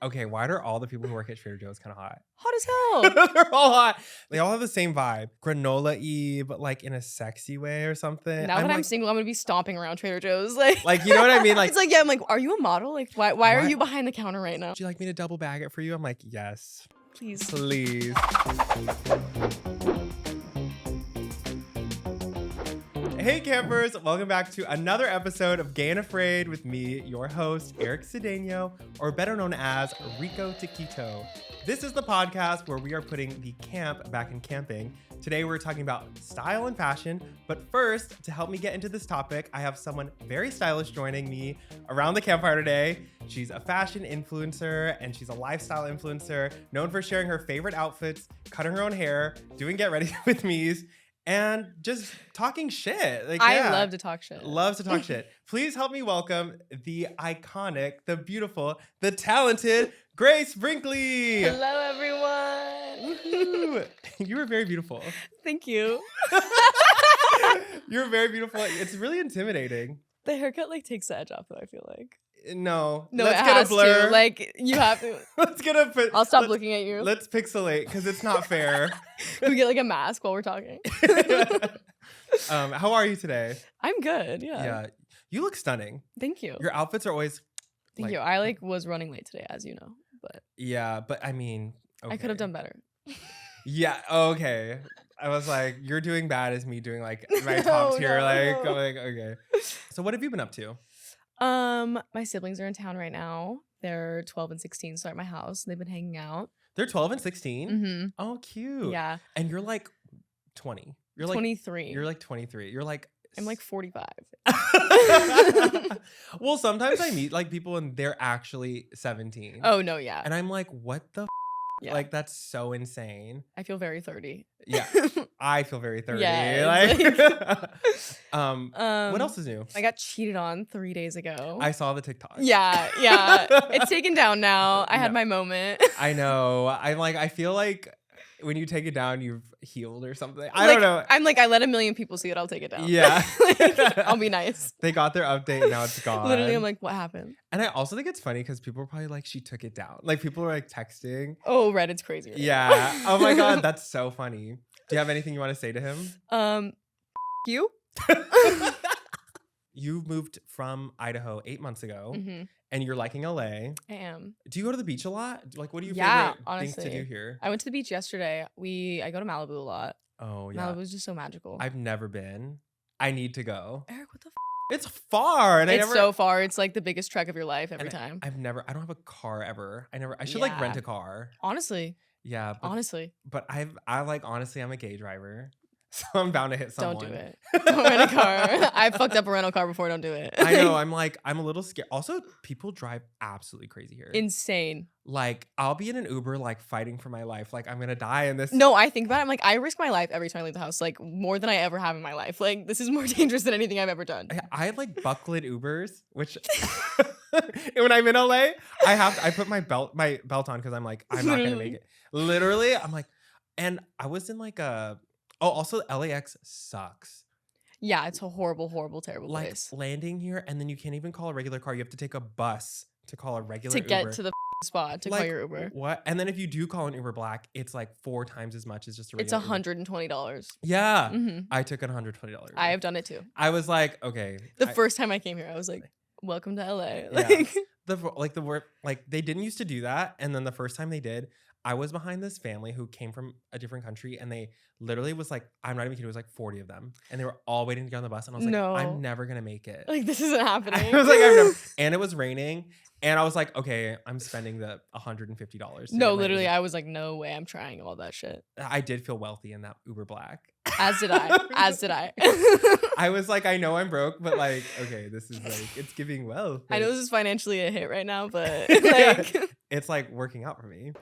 Okay, why are all the people who work at Trader Joe's kind of hot? Hot as hell. They're all hot. They all have the same vibe. Granola-y, but like in a sexy way or something. Now that I'm like, single, I'm gonna be stomping around Trader Joe's. Like, you know what I mean? Like, it's like, yeah, I'm like, are you a model? Like, why are you behind the counter right now? Would you like me to double bag it for you? I'm like, yes. Please. Please. Hey campers, welcome back to another episode of Gay and Afraid with me, your host, Eric Sedeño, or better known as Rico Taquito. This is the podcast where we are putting the camp back in camping. Today we're talking about style and fashion, but first, to help me get into this topic, I have someone very stylish joining me around the campfire today. She's a fashion influencer and she's a lifestyle influencer, known for sharing her favorite outfits, cutting her own hair, doing Get Ready With Me's, and just talking shit. I love to talk shit. Loves to talk shit. Please help me welcome the iconic, the beautiful, the talented Grace Brinkly. Hello, everyone. You were very beautiful. Thank you. You're very beautiful. It's really intimidating. The haircut takes the edge off, though. I feel like. No, let's get a blur. You have to. Let's get a. I'll stop looking at you. Let's pixelate because it's not fair. Can we get a mask while we're talking? How are you today? I'm good. Yeah. You look stunning. Thank you. Your outfits are always. Thank you. I was running late today, as you know, but. Yeah, but I mean. Okay. I could have done better. Yeah. Okay. I was like, you're doing bad as me doing like my top tier. I'm like, okay. So what have you been up to? My siblings are in town right now. They're 12 and 16, so at my house. They've been hanging out. They're 12 and 16? Mm-hmm. Oh, cute. Yeah. And you're like 20. You're 23. You're like 23. You're like... I'm like 45. Well, sometimes I meet like people and they're actually 17. Oh, no, yeah. And I'm like, what the yeah. Like, that's so insane. I feel very 30. Yeah. I feel very 30. Yeah, what else is new? I got cheated on 3 days ago. I saw the TikTok. Yeah. It's taken down now. I had my moment. I know. I feel like when you take it down, you've healed or something. I don't know. I'm like, I let 1 million people see it. I'll take it down. Yeah. I'll be nice. They got their update and now it's gone. Literally, I'm like, what happened? And I also think it's funny because people are probably like, she took it down. Like people are like texting. Oh, Reddit's crazy. Right yeah. now. Oh my God. That's so funny. Do you have anything you want to say to him? You? You moved from Idaho 8 months ago. Mm-hmm. And you're liking LA. I am. Do you go to the beach a lot? Like, what are your favorite things to do here? I went to the beach yesterday. I go to Malibu a lot. Oh, yeah. Malibu's just so magical. I've never been. I need to go. Eric, what the f? It's far. And it's so far. It's like the biggest trek of your life every time. I don't have a car ever. I should like rent a car. Honestly. Yeah. But honestly, I'm a gay driver. So I'm bound to hit someone. Don't do it. Don't rent a car. I fucked up a rental car before. Don't do it. I know. I'm a little scared. Also, people drive absolutely crazy here. Insane. Like, I'll be in an Uber, like, fighting for my life. Like, I'm going to die in this. No, I think about it. I'm like, I risk my life every time I leave the house. Like, more than I ever have in my life. Like, this is more dangerous than anything I've ever done. I like buckled Ubers, which... when I'm in LA, I put my belt on because I'm like, I'm not going to make it. Literally, I'm like... And I was in, like, a... Oh, also LAX sucks. Yeah, it's a horrible, horrible, terrible place. Like landing here and then you can't even call a regular car. You have to take a bus to call a regular Uber. To get to the spot to call your Uber. What? And then if you do call an Uber Black, it's like 4 times as much as just a regular It's $120. Yeah. Mm-hmm. I took $120. I have done it too. I was like, okay. The first time I came here, I was like, welcome to LA. Like, they didn't used to do that. And then the first time they did, I was behind this family who came from a different country and they literally was like, I'm not even kidding, it was like 40 of them. And they were all waiting to get on the bus. And I was like, no. I'm never going to make it. Like, this isn't happening. I was like, and it was raining. And I was like, okay, I'm spending the $150. No, literally, I was like, no way, I'm trying all that shit. I did feel wealthy in that Uber Black. As did I. I was like, I know I'm broke, but like, okay, this is like, it's giving wealth. I know this is financially a hit right now, but like. It's like working out for me.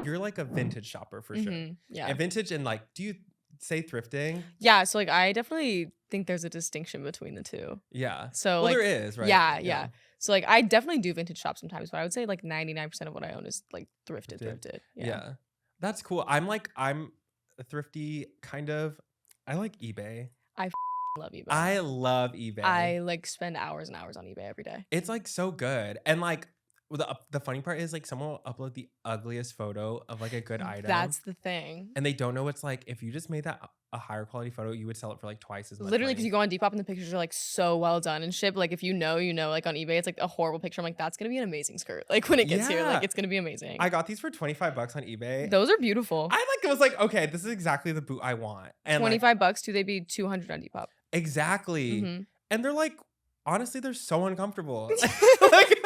You're like a vintage shopper for sure. Mm-hmm. Yeah. And vintage and like, do you say thrifting? Yeah. So like, I definitely think there's a distinction between the two. Yeah. So well, there is, right? Yeah. So like, I definitely do vintage shop sometimes, but I would say like 99% of what I own is like thrifted. Yeah. That's cool. I'm a thrifty kind of. I like eBay. I love eBay. I love eBay. I like spend hours and hours on eBay every day. It's like so good. And like, Well, the funny part is like someone will upload the ugliest photo of like a good item. That's the thing. And they don't know it's like if you just made that a higher quality photo, you would sell it for like twice as much. Literally, because you go on Depop and the pictures are like so well done and shit. But, like if you know, like on eBay, it's like a horrible picture. I'm like, that's gonna be an amazing skirt. Like when it gets here, like it's gonna be amazing. I got these for $25 on eBay. Those are beautiful. I like was like, okay, this is exactly the boot I want. And $25 too, they'd be $200 on Depop. Exactly. Mm-hmm. And they're like, honestly, they're so uncomfortable. Like,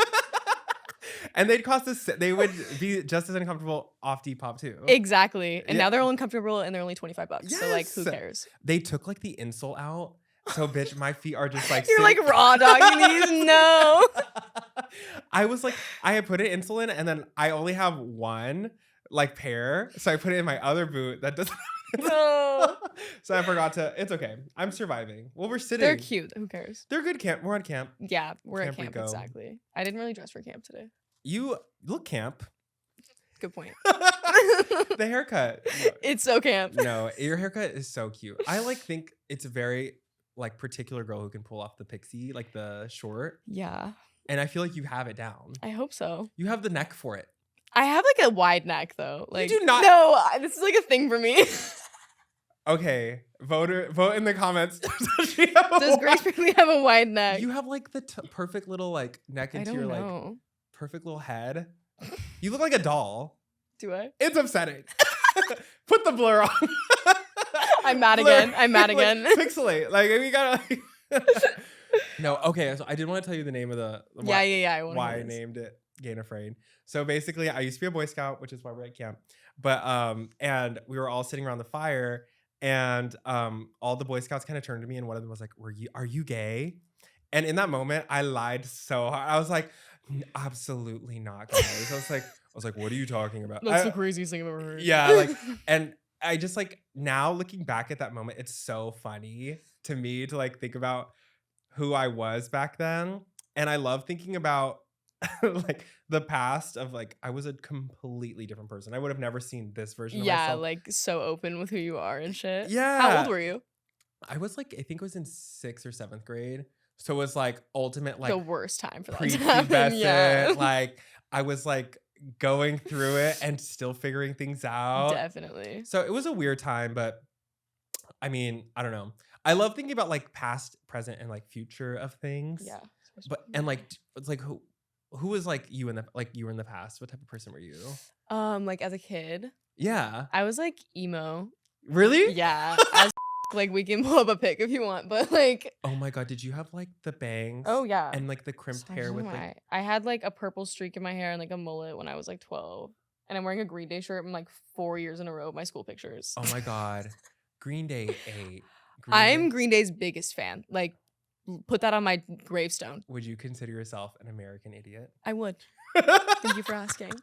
and they would be just as uncomfortable off Depop too. Exactly. And now they're all uncomfortable and they're only $25. Yes. So like, who cares? They took like the insole out. So bitch, my feet are just like you're like raw dogging these. No. I was like, I had put an insole in and then I only have one like pair. So I put it in my other boot that doesn't. No. So I forgot to. It's okay. I'm surviving. Well, we're sitting. They're cute. Who cares? They're good camp. We're on camp. Yeah, we're at camp. Go. Exactly. I didn't really dress for camp today. You look camp. Good point. The haircut. It's so camp. No, your haircut is so cute. I like think it's a very like particular girl who can pull off the pixie, like the short. Yeah. And I feel like you have it down. I hope so. You have the neck for it. I have like a wide neck though. Like you do not. No, this is like a thing for me. Okay, vote in the comments. Does Grace Brinkly have a wide neck? You have like the perfect little like neck into your like perfect little head. You look like a doll. Do I? It's upsetting. Put the blur on. I'm mad again. I'm mad again. Pixelate. Like we gotta. No. Okay. So I did want to tell you the name of the. Yeah. Why I named it Gain Afraid. So basically, I used to be a Boy Scout, which is why we're at camp. But and we were all sitting around the fire. And all the Boy Scouts kind of turned to me and one of them was like, are you gay? And in that moment, I lied so hard. I was like, absolutely not, guys. I was like, what are you talking about? That's the craziest thing I've ever heard. Yeah, like, and I just like now looking back at that moment, it's so funny to me to like think about who I was back then. And I love thinking about like the past of like I was a completely different person. I would have never seen this version of myself. Yeah, like so open with who you are and shit. Yeah. How old were you? I was like, I think it was in 6th or 7th grade. So it was like ultimate like the worst time for that to happen. Yeah. Like I was like going through it and still figuring things out. Definitely. So it was a weird time, but I mean, I don't know. I love thinking about like past, present, and like future of things. Yeah. But and like it's like who was like you in the past? What type of person were you? Like as a kid. Yeah. I was like emo. Really? Yeah. As like we can pull up a pic if you want, but like. Oh my god! Did you have like the bangs? Oh yeah. And like the crimped hair with like. I had like a purple streak in my hair and like a mullet when I was like 12, and I'm wearing a Green Day shirt. I'm like 4 years in a row of my school pictures. Oh my god, Green Day 8. I'm Green Day's biggest fan. Like, put that on my gravestone. Would you consider yourself an American idiot? I would. Thank you for asking.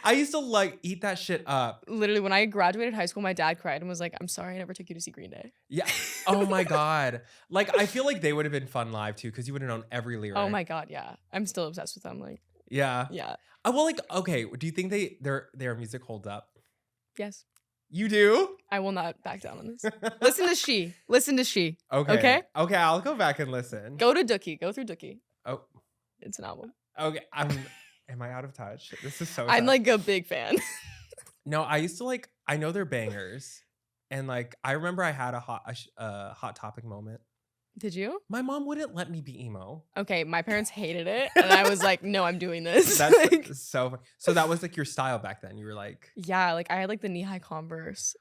I used to like eat that shit up. Literally, when I graduated high school, my dad cried and was like, "I'm sorry, I never took you to see Green Day." Yeah. Oh my god. Like I feel like they would have been fun live too, because you would have known every lyric. Oh my god, yeah. I'm still obsessed with them. Like. Yeah. Yeah. Oh, well, like okay. Do you think their music holds up? Yes. You do? I will not back down on this. Listen to She. Listen to She. Okay. Okay, I'll go back and listen. Go to Dookie. Go through Dookie. Oh. It's an album. Okay. Am I out of touch? This is so I'm tough. like a big fan. No, I used to like, I know they're bangers. And like, I remember I had a hot topic moment. Did you? My mom wouldn't let me be emo. Okay, my parents hated it. And I was like, no, I'm doing this. That's like, so funny. So that was like your style back then. You were like. Yeah, like I had like the knee-high Converse.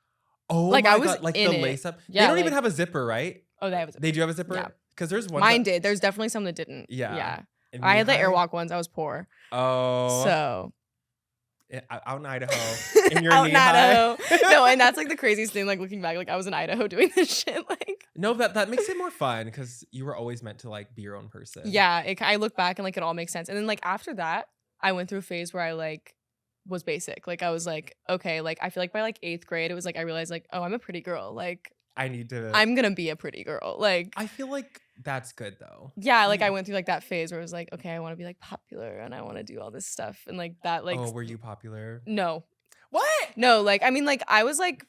Oh like, my I was God. Like in the it. lace up. Yeah, They don't like, even have a zipper, right? Oh, they have a zipper. They do have a zipper? Yeah. Because there's one. Mine did. There's definitely some that didn't. Yeah. Yeah. And I had the knee-high? Airwalk ones. I was poor. Oh. So. Out in Idaho. In your Out in knee-high. Idaho. No, and that's like the craziest thing, like looking back, like I was in Idaho doing this shit. Like. No, that makes it more fun because you were always meant to like be your own person. Yeah, I look back and like it all makes sense. And then like after that, I went through a phase where I like was basic. Like I was like, okay, like I feel like by like 8th grade, it was like I realized like, oh, I'm a pretty girl. Like I'm gonna be a pretty girl. Like I feel like that's good though. Yeah, like I went through like that phase where it was like, okay, I want to be like popular and I want to do all this stuff and like that. Like, oh, were you popular? No. What? No, like I mean, like I was like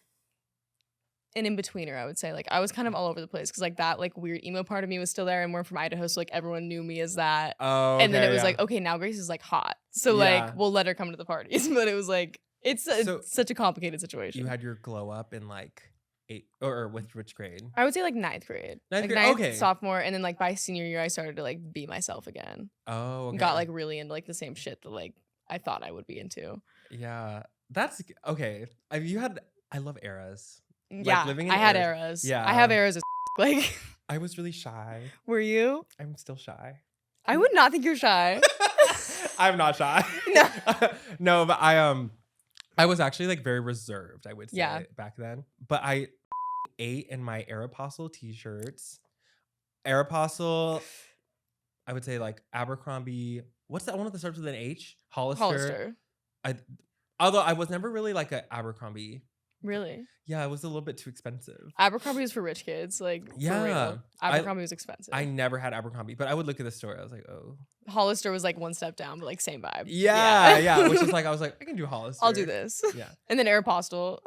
an in-betweener, I would say. Like I was kind of all over the place because like that like weird emo part of me was still there, and we're from Idaho, so like everyone knew me as that. Oh, and then it was like, okay, now Grace is like hot, so like we'll let her come to the parties. But it was like it's such a complicated situation. You had your glow up in like 8 or with which grade? I would say like 9th grade. Ninth like grade? 9th, Okay. sophomore, and then like by senior year I started to like be myself again. Oh, okay. Got like really into like the same shit that like I thought I would be into. Yeah, that's okay. I love eras. Yeah, like living in I had eras. Yeah, I have eras as like. I was really shy. Were you? I'm still shy. I would not think you're shy. I'm not shy. No. No, but I was actually like very reserved, I would say, back then. But I ate in my Aeropostale t-shirts. Aeropostale, I would say like Abercrombie. What's that one that starts with an H? Hollister. Although I was never really like an Abercrombie. Really? Yeah, it was a little bit too expensive. Abercrombie is for rich kids. Like, yeah. For real. Abercrombie was expensive. I never had Abercrombie, but I would look at the store. I was like, oh. Hollister was like one step down, but like same vibe. Yeah. Which is like, I was like, I can do Hollister. I'll do this. Yeah. And then Aeropostale.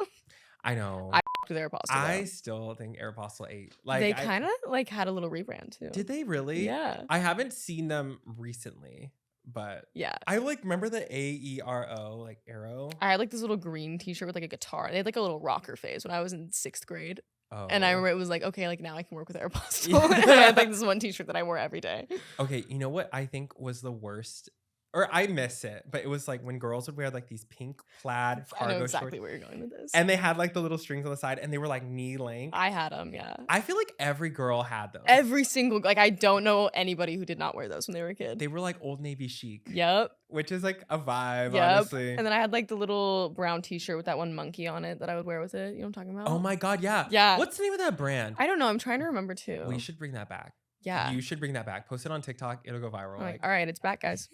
I know. I with Aeropostale. I still think Aeropostale 8. Like they kind of like had a little rebrand too. Did they really? Yeah. I haven't seen them recently, but yeah. I like remember the AERO, like Arrow. I had like this little green t-shirt with like a guitar. They had like a little rocker phase when I was in 6th grade. Oh. And I remember it was like, okay, like now I can work with Aeropostale. And I had like this one t-shirt that I wore every day. Okay, you know what I think was the worst? Or I miss it, but it was like when girls would wear like these pink plaid cargo I know exactly shorts, where you're going with this. and they had like the little strings on the side, and they were like knee length. I had them, yeah. I feel like every girl had those. Every single like I don't know anybody who did not wear those when they were a kid. They were like Old Navy chic. Yep. Which is like a vibe, yep. honestly. And then I had like the little brown t-shirt with that one monkey on it that I would wear with it. You know what I'm talking about? Oh my god, yeah. Yeah. What's the name of that brand? I don't know. I'm trying to remember too. We should bring that back. Yeah. You should bring that back. Post it on TikTok. It'll go viral. Like, all right, it's back, guys.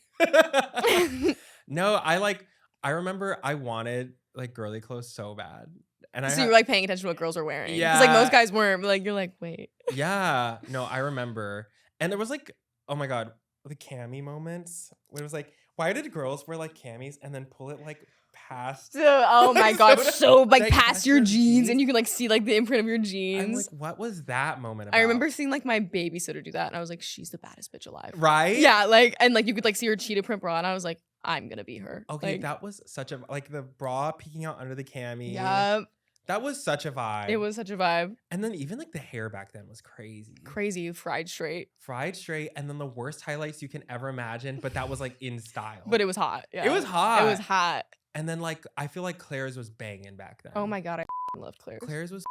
No, I remember I wanted like girly clothes so bad. And so you were like paying attention to what girls were wearing. Yeah. Because like most guys weren't. But, like you're like, wait. Yeah. No, I remember. And there was like, oh my God, the cami moments. Where it was like, why did girls wear like camis and then pull it like past? Oh my God. So like past your jeans, jeans, and you can like see like the imprint of your jeans. I'm like, what was that moment about? I remember seeing like my babysitter do that, and I was like, she's the baddest bitch alive. Right? Yeah, like, and like you could like see her cheetah print bra, and I was like, I'm gonna be her. Okay, like, that was such a like the bra peeking out under the cami. Yeah. That was such a vibe. It was such a vibe. And then even like the hair back then was crazy. Crazy, fried straight. Fried straight, and then the worst highlights you can ever imagine, but that was like in style. But it was hot. Yeah. It was hot. It was hot. And then like I feel like Claire's was banging back then. Oh my God, I love Claire's. Claire's was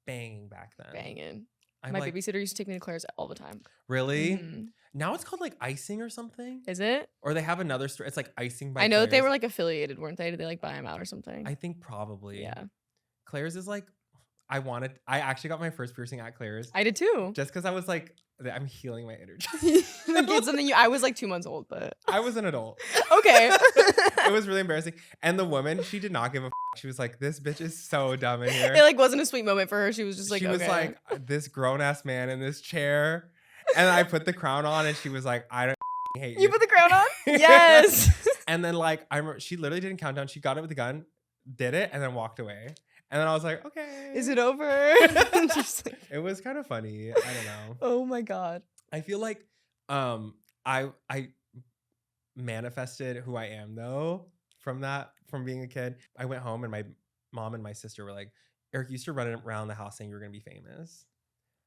banging back then. Banging. I'm my like, babysitter used to take me to Claire's all the time. Really? Mm-hmm. Now it's called like icing or something. Is it? Or they have another store. It's like icing by I know Claire's. that they were like affiliated, weren't they? Did they like buy them out or something? I think probably. Yeah. Claire's is like, I actually got my first piercing at Claire's. I did too. Just because I was like, I'm healing my inner child. Like it's something I was like 2 months old, but I was an adult. Okay. It was really embarrassing. And the woman, she did not give a f. She was like, this bitch is so dumb in here. It like wasn't a sweet moment for her. She was just like, she was like, this grown ass man in this chair. And I put the crown on, and she was like, I don't hate you. You put the crown on? Yes. And then like I remember she literally didn't count down. She got it with the gun, did it, and then walked away. And then I was like, okay. Is it over? Just like, it was kind of funny. I don't know. Oh my God. I feel like I manifested who I am though from being a kid. I went home and my mom and my sister were like, Eric used to run around the house saying you were gonna be famous.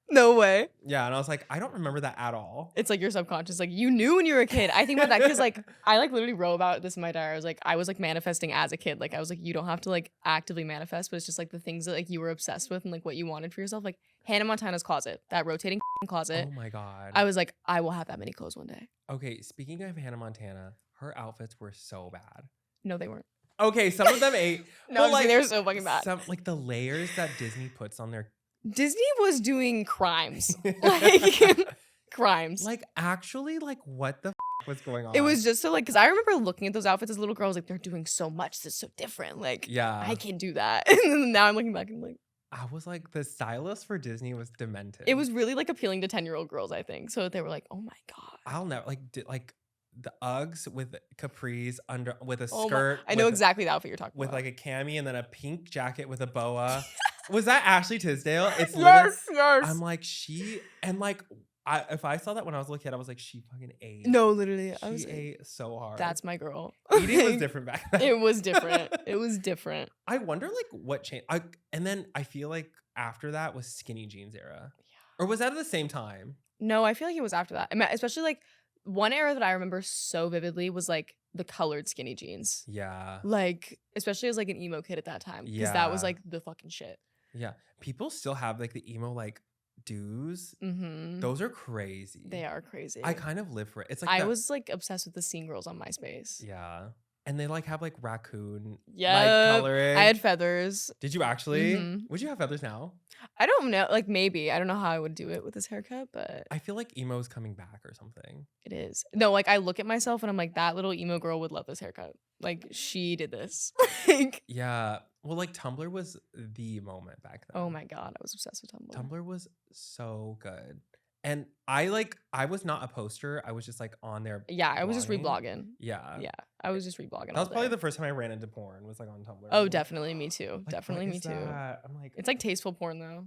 No way. Yeah, and I was like, I don't remember that at all. It's like your subconscious, like you knew when you were a kid. I think about that because like I like literally wrote about this in my diary. I was like manifesting as a kid. Like I was like, you don't have to like actively manifest, but it's just like the things that like you were obsessed with and like what you wanted for yourself. Like Hannah Montana's closet, that rotating closet. Oh my God. I was like, I will have that many clothes one day. Okay, speaking of Hannah Montana, her outfits were so bad. No, they weren't. Okay, some of them ate. No, like, they were so fucking bad. Like the layers that Disney puts on their Disney was doing crimes. Like crimes. Like actually, like what the was going on? It was just so like, because I remember looking at those outfits as a little girl. I was like, they're doing so much. This is so different. Like, yeah, I can do that. And then now I'm looking back and I'm like, I was like, the stylist for Disney was demented. It was really like appealing to 10-year-old girls, I think. So they were like, oh my God. I'll never like the Uggs with capris with a skirt. I know exactly the outfit you're talking with about. With like a cami and then a pink jacket with a boa. Was that Ashley Tisdale? It's yes. I'm like, she, and like, if I saw that when I was a little kid, I was like, she fucking ate. No, literally. She ate so hard. That's my girl. Eating was different back then. It was different. I wonder like what changed. And then I feel like after that was skinny jeans era. Yeah. Or was that at the same time? No, I feel like it was after that. I mean, especially like one era that I remember so vividly was like the colored skinny jeans. Yeah. Like, especially as like an emo kid at that time. Because that was like the fucking shit. Yeah. People still have like the emo like dues. Mm-hmm. Those are crazy. They are crazy. I kind of live for it. It's like I was like obsessed with the scene girls on MySpace. Yeah. And they like have like raccoon like coloring. I had feathers. Did you actually? Mm-hmm. Would you have feathers now? I don't know. Like maybe. I don't know how I would do it with this haircut, but I feel like emo is coming back or something. It is. No, like I look at myself and I'm like, that little emo girl would love this haircut. Like she did this. Like, yeah. Well, like Tumblr was the moment back then. Oh my God. I was obsessed with Tumblr. Tumblr was so good. And I was not a poster. I was just like on there. Yeah, I was just reblogging. Yeah. Yeah. I was just reblogging. That was probably the first time I ran into porn was like on Tumblr. Oh, definitely. Me too. Like, definitely me too. I'm like, it's like tasteful porn though.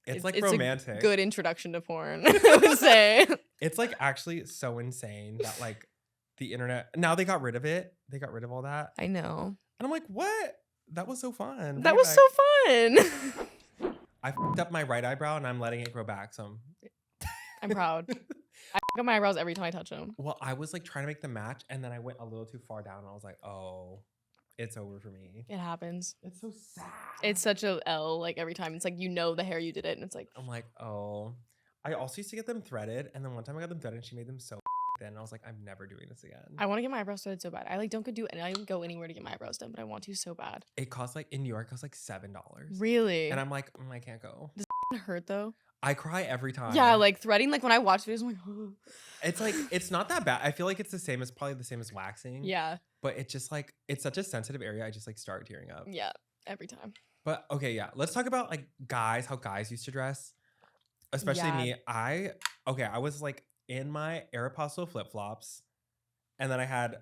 It's like romantic. A good introduction to porn, I would say. It's like actually so insane that like the internet, now they got rid of it. They got rid of all that. I know. And I'm like, what? That was so fun. That was so fun. I f***ed up my right eyebrow and I'm letting it grow back. So I'm proud. I f*** up my eyebrows every time I touch them. Well, I was like trying to make them match and then I went a little too far down and I was like, oh, it's over for me. It happens. It's so sad. It's such a L like every time. It's like, you know, the hair you did it and it's like. I'm like, oh. I also used to get them threaded and then one time I got them threaded and she made them so thin. And I was like, I'm never doing this again. I want to get my eyebrows threaded so bad. I like don't go anywhere to get my eyebrows done, but I want to so bad. It costs like, in New York, it costs like $7. Really? And I'm like, I can't go. Does it hurt though? I cry every time. Yeah, like threading, like when I watch videos, I'm like, oh. It's like, it's not that bad. I feel like it's probably the same as waxing. Yeah. But it's just like, it's such a sensitive area. I just like start tearing up. Yeah, every time. But okay, yeah. Let's talk about like guys, how guys used to dress. Especially me. I was like in my Aeropostale flip-flops. And then I had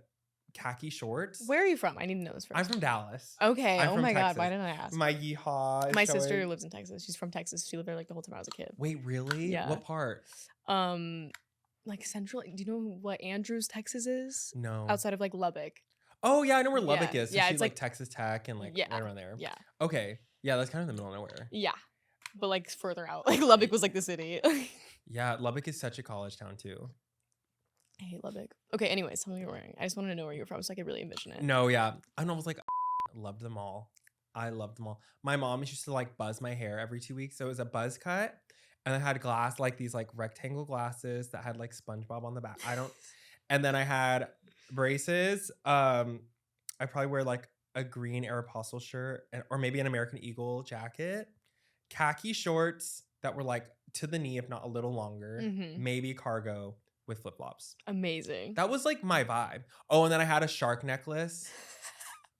khaki shorts. Where are you from? I need to know this first. I'm from Dallas. Okay. I'm oh from my Texas. God. Why didn't I ask? My yeehaw. My sister lives in Texas. She's from Texas. She lived there like the whole time I was a kid. Wait, really? Yeah. What part? Like central. Do you know what Andrews, Texas is? No. Outside of like Lubbock. Oh yeah, I know where Lubbock is. So yeah, she's it's like Texas Tech and like right around there. Yeah. Okay. Yeah, that's kind of in the middle of nowhere. Yeah. But like further out. Like Lubbock was like the city. Yeah, Lubbock is such a college town too. I hate Lubbock. Okay, anyways, tell me what you're wearing. I just wanted to know where you're from so I could really envision it. No, yeah. And I was like, loved them all. I loved them all. My mom used to like buzz my hair every 2 weeks. So it was a buzz cut. And I had glass, like these like rectangle glasses that had like SpongeBob on the back. And then I had braces. I probably wear like a green Aeropostale shirt or maybe an American Eagle jacket. Khaki shorts that were like to the knee, if not a little longer. Mm-hmm. Maybe cargo with flip-flops. Amazing. That was like my vibe. Oh, and then I had a shark necklace.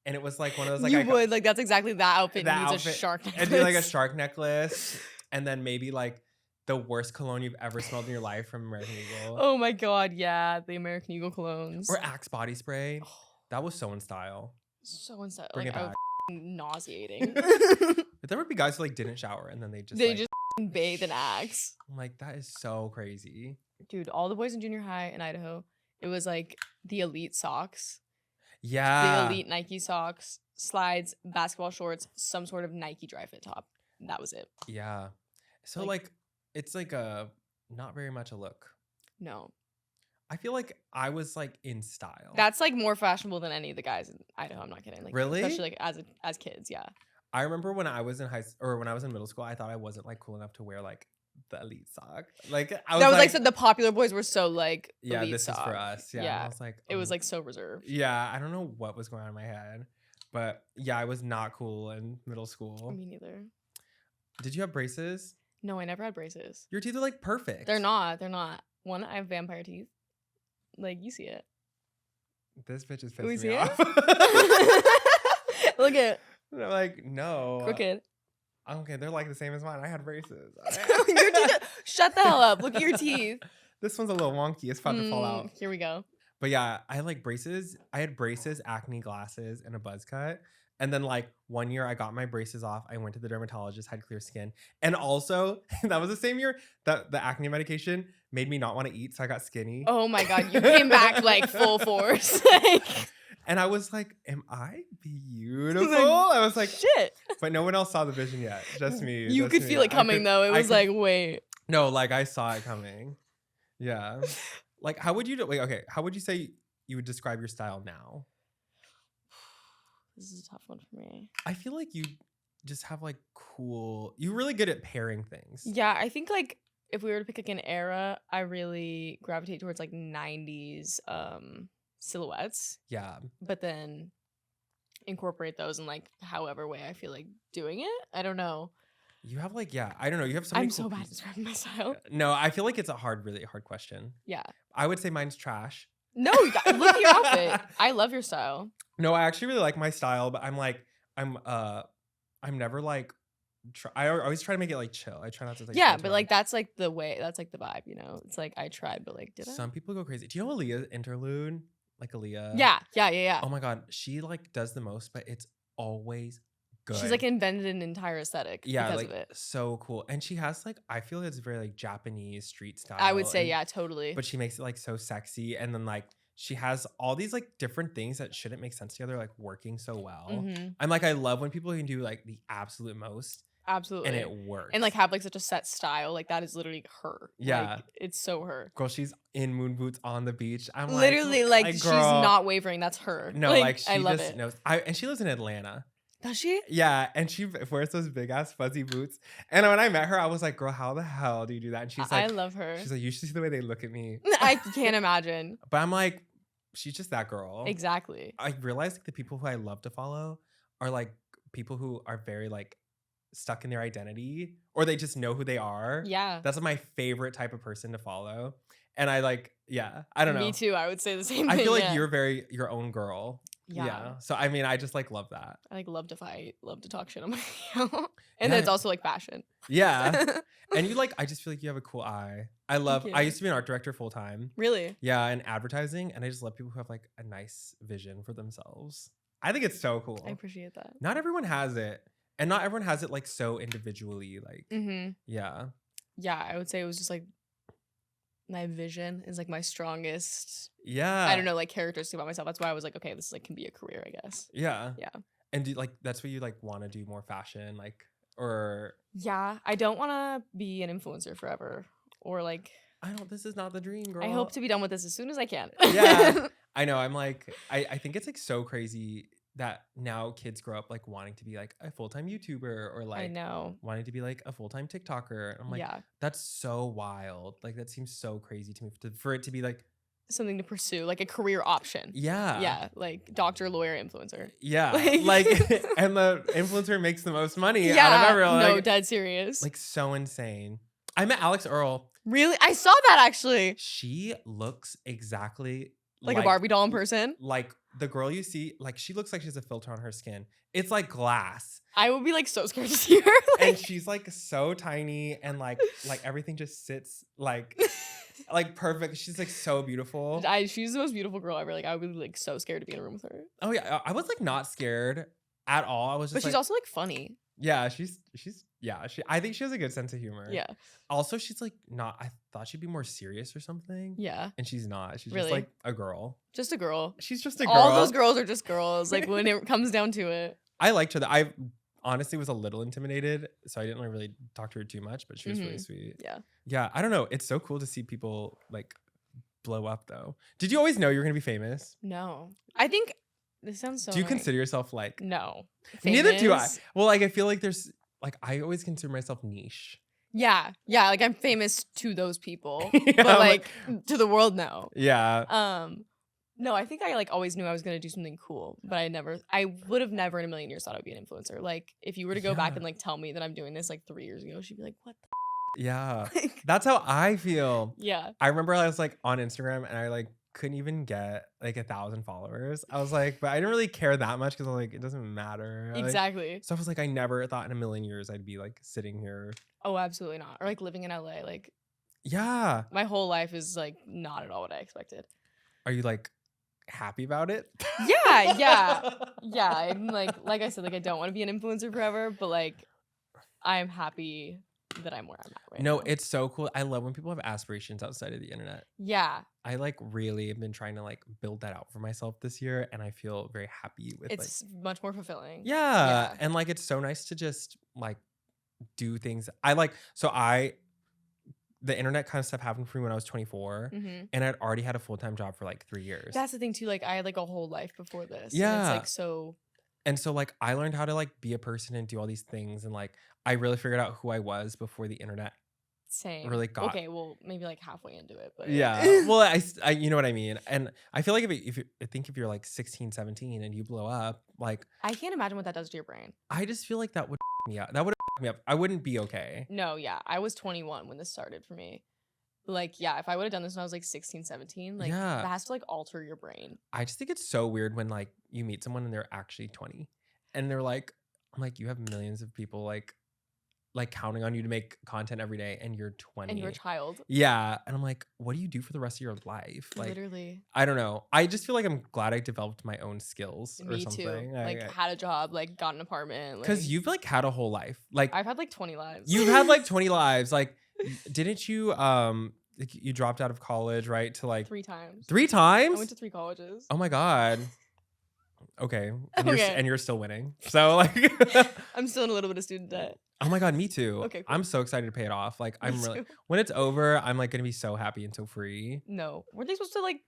And it was like one of those like you would like that's exactly that outfit needs a shark necklace. And do like a shark necklace. And then maybe like the worst cologne you've ever smelled in your life from American Eagle. Oh my God, yeah. The American Eagle colognes. Or Axe body spray. That was so in style. So in style. Bring like it back. nauseating. But there would be guys who like didn't shower and then they just bathe in Axe. I'm like, that is so crazy. Dude, all the boys in junior high in Idaho, it was like the elite socks. Yeah. The elite Nike socks, slides, basketball shorts, some sort of Nike dry fit top. That was it. Yeah. So like it's like a not very much a look. No. I feel like I was like in style. That's like more fashionable than any of the guys in Idaho. I'm not kidding. Like, really? Especially like as kids, yeah. I remember when I was in when I was in middle school, I thought I wasn't like cool enough to wear like the elite sock. Like I was that was like so the popular boys were so like yeah, elite this sock. is for us. Yeah. I was like it was like so reserved. Yeah, I don't know what was going on in my head, but yeah, I was not cool in middle school. Me neither. Did you have braces? No, I never had braces. Your teeth are like perfect. They're not. One, I have vampire teeth. Like you see it. This bitch is pissing me off. Look at. And I'm like, no. Crooked. Okay, they're like the same as mine. I had braces. Your teeth. Shut the hell up. Look at your teeth. This one's a little wonky. It's about to fall out. Here we go. But yeah, I had like braces. I had braces, acne glasses, and a buzz cut. And then like 1 year I got my braces off. I went to the dermatologist, had clear skin. And also that was the same year that the acne medication made me not want to eat. So I got skinny. Oh my God. You came back like full force. And I was like, am I beautiful? I was like, shit. But no one else saw the vision yet. Just me. You could feel it coming though. It was like, wait. No, like I saw it coming. Yeah. Like how would you do? Wait, okay. How would you say you would describe your style now? This is a tough one for me. I feel like you just have like cool. You're really good at pairing things. Yeah, I think like if we were to pick like an era, I really gravitate towards like 90s silhouettes. Yeah. But then incorporate those in like however way I feel like doing it. I don't know. You have like, yeah, I don't know. You have so many I'm so bad at describing my style. No, I feel like it's a really hard question. Yeah. I would say mine's trash. No, look at your outfit. I love your style. No, I actually really like my style, but I'm never like, I always try to make it like chill. I try not to like. Yeah, but like that's like the way, that's like the vibe, you know? It's like I tried, but like, did I? Some people go crazy. Do you know Aaliyah's interlude? Like Aaliyah? Yeah. Oh my God. She like does the most, but it's always good. She's like invented an entire aesthetic because like, of it. So cool. And she has like, I feel it's very like Japanese street style. I would say, yeah, totally. But she makes it like so sexy. And then like, she has all these like different things that shouldn't make sense together, like working so well. Mm-hmm. I'm like, I love when people can do like the absolute most. Absolutely. And it works. And like have like such a set style. Like that is literally her. Yeah. Like, it's so her. Girl, she's in moon boots on the beach. I'm literally like she's not wavering. That's her. No, like she just knows. And she lives in Atlanta. Does she? Yeah. And she wears those big ass fuzzy boots. And when I met her, I was like, girl, how the hell do you do that? And she's like, I love her. She's like, you should see the way they look at me. I can't imagine. But I'm like, she's just that girl. Exactly. I realized like the people who I love to follow are like people who are very like stuck in their identity, or they just know who they are. Yeah. That's my favorite type of person to follow. And I like, yeah, I don't know. Me too. I would say the same thing. I feel like you're very your own girl. Yeah. So I mean, I just like love that. I like love to fight, love to talk shit on my video. And then it's also like fashion. Yeah. And you like, I just feel like you have a cool eye. I used to be an art director full time. Really? Yeah, in advertising. And I just love people who have like a nice vision for themselves. I think it's so cool. I appreciate that. Not everyone has it. And not everyone has it like so individually. Like, yeah. Yeah, I would say it was just like my vision is like my strongest. Yeah. I don't know, like characteristic about myself. That's why I was like, okay, this like can be a career, I guess. Yeah. Yeah. And do like that's what you like want to do more fashion, like, or? Yeah, I don't want to be an influencer forever, or like. This is not the dream, girl. I hope to be done with this as soon as I can. Yeah. I know. I'm like, I think it's like so crazy that now kids grow up like wanting to be like a full-time YouTuber, or like I know wanting to be like a full-time TikToker. I'm like, yeah, that's so wild. Like that seems so crazy to me for it to be like something to pursue, like a career option. Yeah. Yeah. Like doctor, lawyer, influencer. Yeah. Like and the influencer makes the most money out of everyone. No, like, dead serious. Like so insane. I met Alex Earl. Really? I saw that actually. She looks exactly like a Barbie doll in person. Like the girl you see, like she looks like she has a filter on her skin. It's like glass. I would be like so scared to see her. And she's like so tiny, and like everything just sits like perfect. She's like so beautiful. She's the most beautiful girl ever. Like I would be like so scared to be in a room with her. Oh yeah, I was like not scared at all. I was just. But she's also like funny. Yeah, I think she has a good sense of humor. Yeah. Also, she's like not. I thought she'd be more serious or something. Yeah. And she's not. She's just like a girl. Just a girl. She's just a girl. All those girls are just girls. Like when it comes down to it. I liked her. I honestly was a little intimidated, so I didn't really talk to her too much. But she was really sweet. Yeah. Yeah. I don't know. It's so cool to see people like blow up, though. Did you always know you were gonna be famous? No. I think. This sounds so. Do you consider yourself like? No. Famous? Neither do I. Well, like I feel like there's like I always consider myself niche. Yeah. Like I'm famous to those people, but like to the world, no. Yeah. No, I think I like always knew I was gonna do something cool, but I would have never in a million years thought I would be an influencer. Like if you were to go back and like tell me that I'm doing this like 3 years ago, she'd be like, what the Yeah. That's how I feel. Yeah. I remember I was like on Instagram and I like couldn't even get like 1,000 followers. I was like, but I didn't really care that much because I'm like, it doesn't matter. Exactly. So I was like, I never thought in a million years I'd be like sitting here. Oh, absolutely not. Or like living in LA. Like, yeah. My whole life is like not at all what I expected. Are you like happy about it? Yeah. I'm like I said, like I don't want to be an influencer forever, but like I'm happy that I'm where I'm at right now. No, it's so cool. I love when people have aspirations outside of the internet. Yeah. I like really have been trying to like build that out for myself this year, and I feel very happy with it's much more fulfilling. Yeah. And like it's so nice to just like do things. The internet kind of stuff happened for me when I was 24, and I'd already had a full-time job for like 3 years. That's the thing too. Like I had like a whole life before this. Yeah. And it's like so. And so like I learned how to like be a person and do all these things, and like I really figured out who I was before the internet. Same. Really got. Okay, well maybe like halfway into it, but yeah. Well, I you know what I mean. And I feel like if you're like 16, 17 and you blow up, like I can't imagine what that does to your brain. I just feel like that would me up. That would me up. I wouldn't be okay. No, yeah. I was 21 when this started for me. Like, yeah, if I would have done this when I was like 16, 17, like that has to like alter your brain. I just think it's so weird when like you meet someone and they're actually 20 and they're like, I'm like, you have millions of people like counting on you to make content every day and you're 20. And you're a child. Yeah. And I'm like, what do you do for the rest of your life? Like, literally. I don't know. I just feel like I'm glad I developed my own skills or something. Me too. Like had a job, like got an apartment. Because you've like had a whole life. Like I've had like 20 lives. You've had like 20 lives. Like didn't you you dropped out of college, right? To like 3 times. 3 times? I went to 3 colleges. Oh my God. Okay. And, okay. You're still winning. So like I'm still in a little bit of student debt. Oh my God, me too. Okay, cool. I'm so excited to pay it off. Like I'm really when it's over, I'm like gonna be so happy and so free. No. Weren't they supposed to like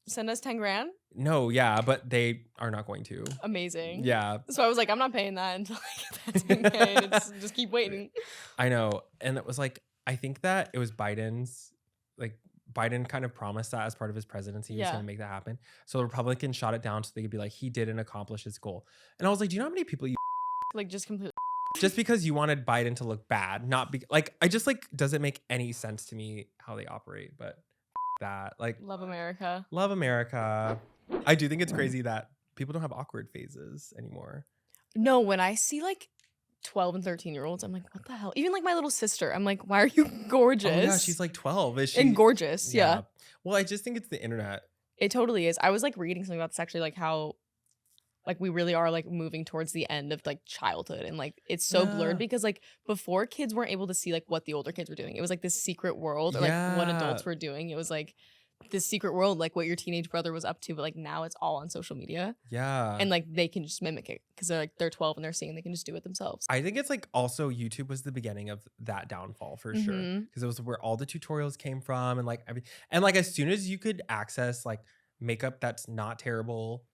send us 10 grand? No, yeah, but they are not going to. Amazing. Yeah. So I was like, I'm not paying that until I get that 10K. Just keep waiting. I know. And it was like, I think that it was Biden's, like Biden kind of promised that as part of his presidency, he was going to make that happen. So the Republicans shot it down so they could be like, he didn't accomplish his goal. And I was like, do you know how many people you like just completely just because you wanted Biden to look bad, not be like, I just like, doesn't make any sense to me how they operate, but that like love America. Love America. I do think it's crazy that people don't have awkward phases anymore. No, when I see like 12 and 13-year-olds, I'm like, what the hell? Even like my little sister, I'm like, why are you gorgeous? Oh yeah, she's like 12. Is she? And gorgeous, yeah. Well, I just think it's the internet. It totally is. I was like reading something about this actually, like how like we really are like moving towards the end of like childhood, and like it's so blurred because like before kids weren't able to see like what the older kids were doing. It was like this secret world, or like what adults were doing. It was like this secret world, like what your teenage brother was up to, but like now it's all on social media. Yeah. And like they can just mimic it because they're 12 and they're seeing they can just do it themselves. I think it's like also YouTube was the beginning of that downfall for sure, because it was where all the tutorials came from, and like and like as soon as you could access like makeup that's not terrible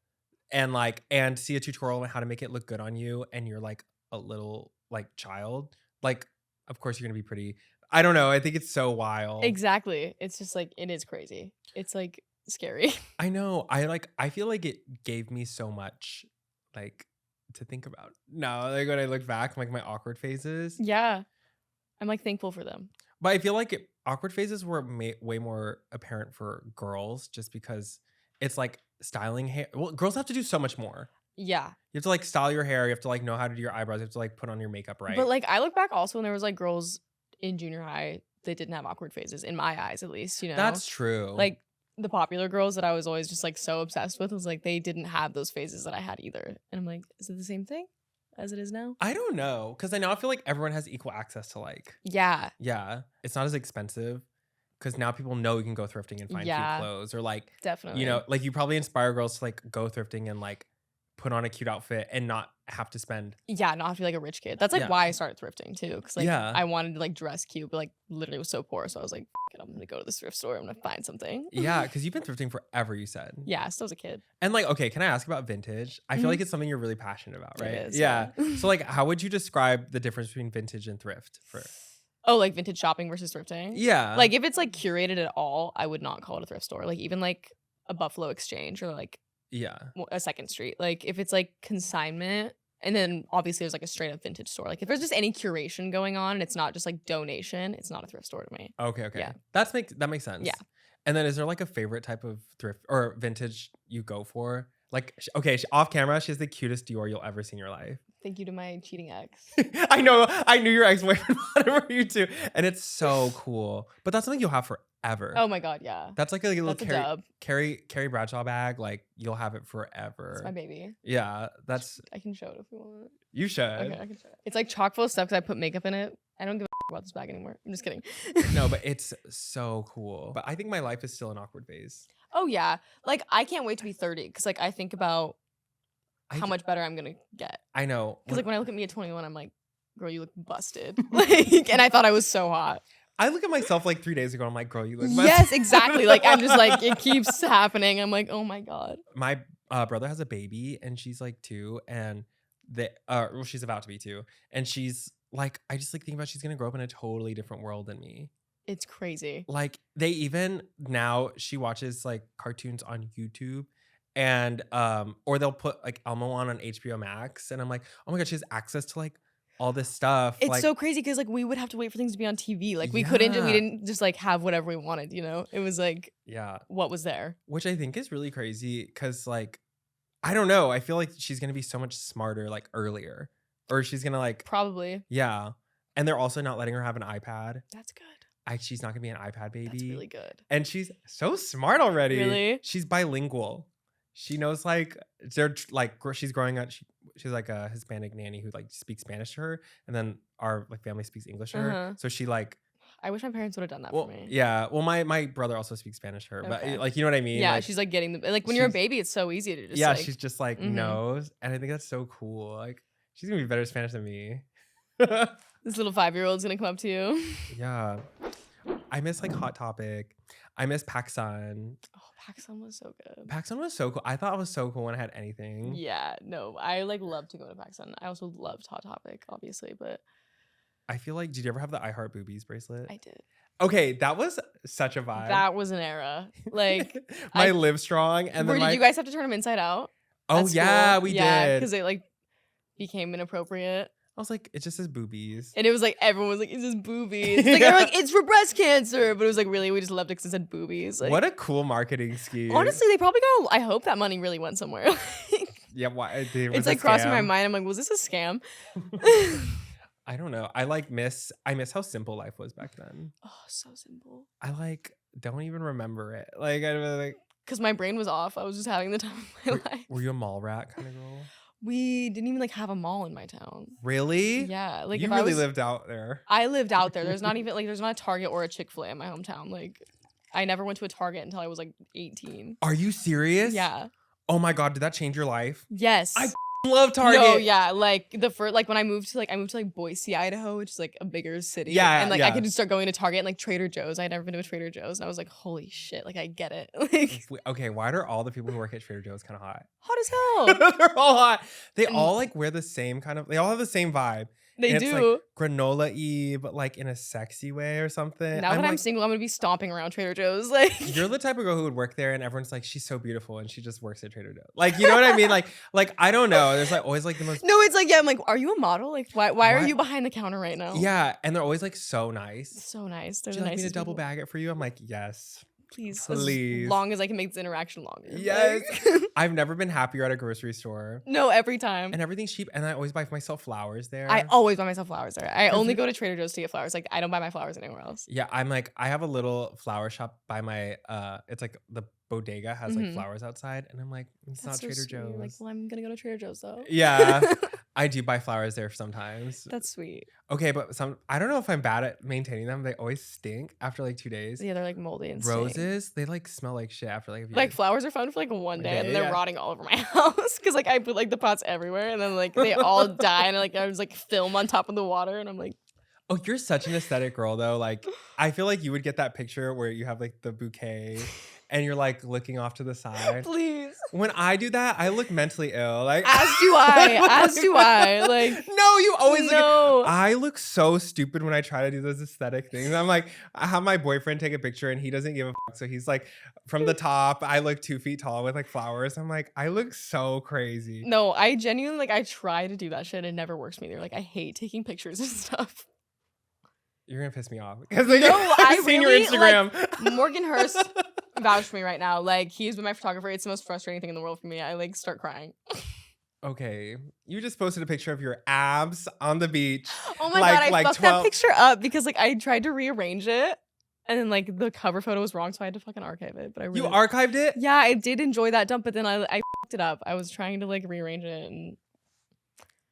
and see a tutorial on how to make it look good on you, and you're like a little like child, like of course you're gonna be pretty. I don't know. I think it's so wild. Exactly. It's just like, it is crazy. It's like scary. I know. I feel like it gave me so much like to think about. Now, like when I look back, like my awkward phases. Yeah. I'm like thankful for them. But I feel like awkward phases were way more apparent for girls, just because it's like styling hair. Well, girls have to do so much more. Yeah. You have to like style your hair. You have to like know how to do your eyebrows. You have to like put on your makeup right. But like I look back also when there was like girls in junior high, they didn't have awkward phases, in my eyes at least, you know. That's true. Like the popular girls that I was always just like so obsessed with was like they didn't have those phases that I had either. And I'm like, is it the same thing as it is now? I don't know, because I feel like everyone has equal access to like. Yeah. It's not as expensive, because now people know you can go thrifting and find cute clothes, or like definitely, you know, like you probably inspire girls to like go thrifting and like put on a cute outfit and not have to spend. Yeah, not have to be like a rich kid. That's like why I started thrifting too. Cause like I wanted to like dress cute, but like literally was so poor. So I was like, it, I'm gonna go to the thrift store. I'm gonna find something. Yeah, because you've been thrifting forever, you said. Yeah, since I was a kid. And like, okay, can I ask about vintage? I feel like it's something you're really passionate about, right? It is, yeah. So like, how would you describe the difference between vintage and thrift? Oh, like vintage shopping versus thrifting? Yeah. Like if it's like curated at all, I would not call it a thrift store. Like even like a Buffalo Exchange or like a Second Street. Like if it's like consignment, and then obviously there's like a straight up vintage store. Like if there's just any curation going on and it's not just like donation, it's not a thrift store to me. Okay. Yeah. That makes sense. Yeah. And then is there like a favorite type of thrift or vintage you go for? Like, okay, off camera, she has the cutest Dior you'll ever see in your life. Thank you to my cheating ex. I know. I knew your ex-boyfriend bought it for you too. And it's so cool. But that's something you'll have forever. Oh my God, yeah. That's like a little That's Carrie Bradshaw bag. Like you'll have it forever. It's my baby. Yeah, that's. I can show it if you want. You should. Okay, I can show it. It's like chock full of stuff because I put makeup in it. I don't give a about this bag anymore. I'm just kidding. No, but it's so cool. But I think my life is still an awkward phase. Oh yeah, like I can't wait to be 30 because like I think about how much better I'm gonna get. I know. Because like when I look at me at 21, I'm like, girl, you look busted. Like, and I thought I was so hot. I look at myself like 3 days ago. I'm like, girl, you look busted. Yes, exactly. Like I'm just like, it keeps happening. I'm like, oh my God. My brother has a baby and she's like 2 and well, she's about to be 2. And she's like, I just like think about she's gonna grow up in a totally different world than me. It's crazy. Like they even now she watches like cartoons on YouTube and or they'll put like Elmo on HBO Max and I'm like, oh my God, she has access to like all this stuff. It's like, so crazy because like we would have to wait for things to be on TV. Like we didn't just like have whatever we wanted, you know? It was like what was there. Which I think is really crazy because like I don't know. I feel like she's gonna be so much smarter like earlier. Or she's gonna like probably. Yeah. And they're also not letting her have an iPad. That's good. She's not gonna be an iPad baby. That's really good. And she's so smart already. Really? She's bilingual. She knows like they're like she's growing up. She's like a Hispanic nanny who like speaks Spanish to her, and then our like family speaks English to her. So she like. I wish my parents would have done that for me. Yeah. Well, my brother also speaks Spanish to her, but like you know what I mean. Yeah, like, she's like getting the like when you're a baby, it's so easy to just she's just like knows, and I think that's so cool. Like she's gonna be better Spanish than me. This little 5-year-old's gonna come up to you. Yeah. I miss like Hot Topic. I miss PacSun. Oh, PacSun was so good. PacSun was so cool. I thought it was so cool when I had anything. Yeah, no, I like love to go to PacSun. I also loved Hot Topic, obviously, but I feel like, did you ever have the I Heart Boobies bracelet? I did. Okay, that was such a vibe. That was an era. Like my Live Strong, and then did you guys have to turn them inside out? Oh yeah, we did. Because it like became inappropriate. I was like, it just says boobies. And it was like, everyone was like, it's just boobies. It's like, they're like, it's for breast cancer. But it was like, really, we just loved it because it said boobies. Like, what a cool marketing scheme. Honestly, they probably got, I hope that money really went somewhere. Yeah, why? It's like crossing my mind. I'm like, was this a scam? I don't know. I miss how simple life was back then. Oh, so simple. I like, don't even remember it. Like, I like. Because my brain was off. I was just having the time of my life. Were you a mall rat kind of girl? We didn't even like have a mall in my town. Really? Yeah. Like you really lived out there. I lived out there. There's not even like there's not a Target or a Chick-fil-A in my hometown. Like I never went to a Target until I was like 18. Are you serious? Yeah. Oh my God, did that change your life? Yes. I love Target. No, yeah. Like the first when I moved to Boise, Idaho, which is like a bigger city. Yeah. And like I could just start going to Target and like Trader Joe's. I'd never been to a Trader Joe's. And I was like, holy shit, like I get it. Like okay, why are all the people who work at Trader Joe's kind of hot? Hot as hell. They're all hot. They all like wear the same they all have the same vibe. They and do. It's like granola-y, but like in a sexy way or something. Now that I'm single, I'm gonna be stomping around Trader Joe's. Like you're the type of girl who would work there and everyone's like, she's so beautiful and she just works at Trader Joe's. Like, you know what I mean? Like I don't know. There's like always like the most. No, it's like, yeah, I'm like, are you a model? Like why are you behind the counter right now? Yeah, and they're always like so nice. So nice. They're Would you like me to people. double bag it for you? I'm like, yes. Please. As long as I can make this interaction longer. Yes. I've never been happier at a grocery store. No, every time. And everything's cheap. And I always buy myself flowers there. I always buy myself flowers there. I only go to Trader Joe's to get flowers. Like I don't buy my flowers anywhere else. Yeah, I'm like, I have a little flower shop by my it's like the bodega has like flowers outside. And I'm like, it's not Trader Joe's. Like, well, I'm gonna go to Trader Joe's though. Yeah. I do buy flowers there sometimes. That's sweet. Okay, but I don't know if I'm bad at maintaining them. They always stink after like 2 days. Yeah, they're like moldy and roses, they like smell like shit after like a few like days. Flowers are fun for like one day and they're rotting all over my house because like I put like the pots everywhere and then like they all die and like there's like film on top of the water and I'm like, oh, you're such an aesthetic girl though. Like I feel like you would get that picture where you have like the bouquet and you're like looking off to the side. Please. When I do that, I look mentally ill. Like as do I. Like no, you always no. look. I look so stupid when I try to do those aesthetic things. I'm like, I have my boyfriend take a picture and he doesn't give a fuck. So he's like, from the top, I look 2 feet tall with like flowers. I'm like, I look so crazy. No, I genuinely like I try to do that shit and it never works for me either. Like I hate taking pictures and stuff. You're gonna piss me off because like, no, I've seen really, your Instagram. Like, Morgan Hurst vouched for me right now. Like he's been my photographer. It's the most frustrating thing in the world for me. I like start crying. Okay, you just posted a picture of your abs on the beach. Oh my god, I fucked that picture up because like I tried to rearrange it And then like the cover photo was wrong, so I had to fucking archive it. But I really, You archived it? Yeah, I did enjoy that dump, but then I fucked it up. I was trying to like rearrange it and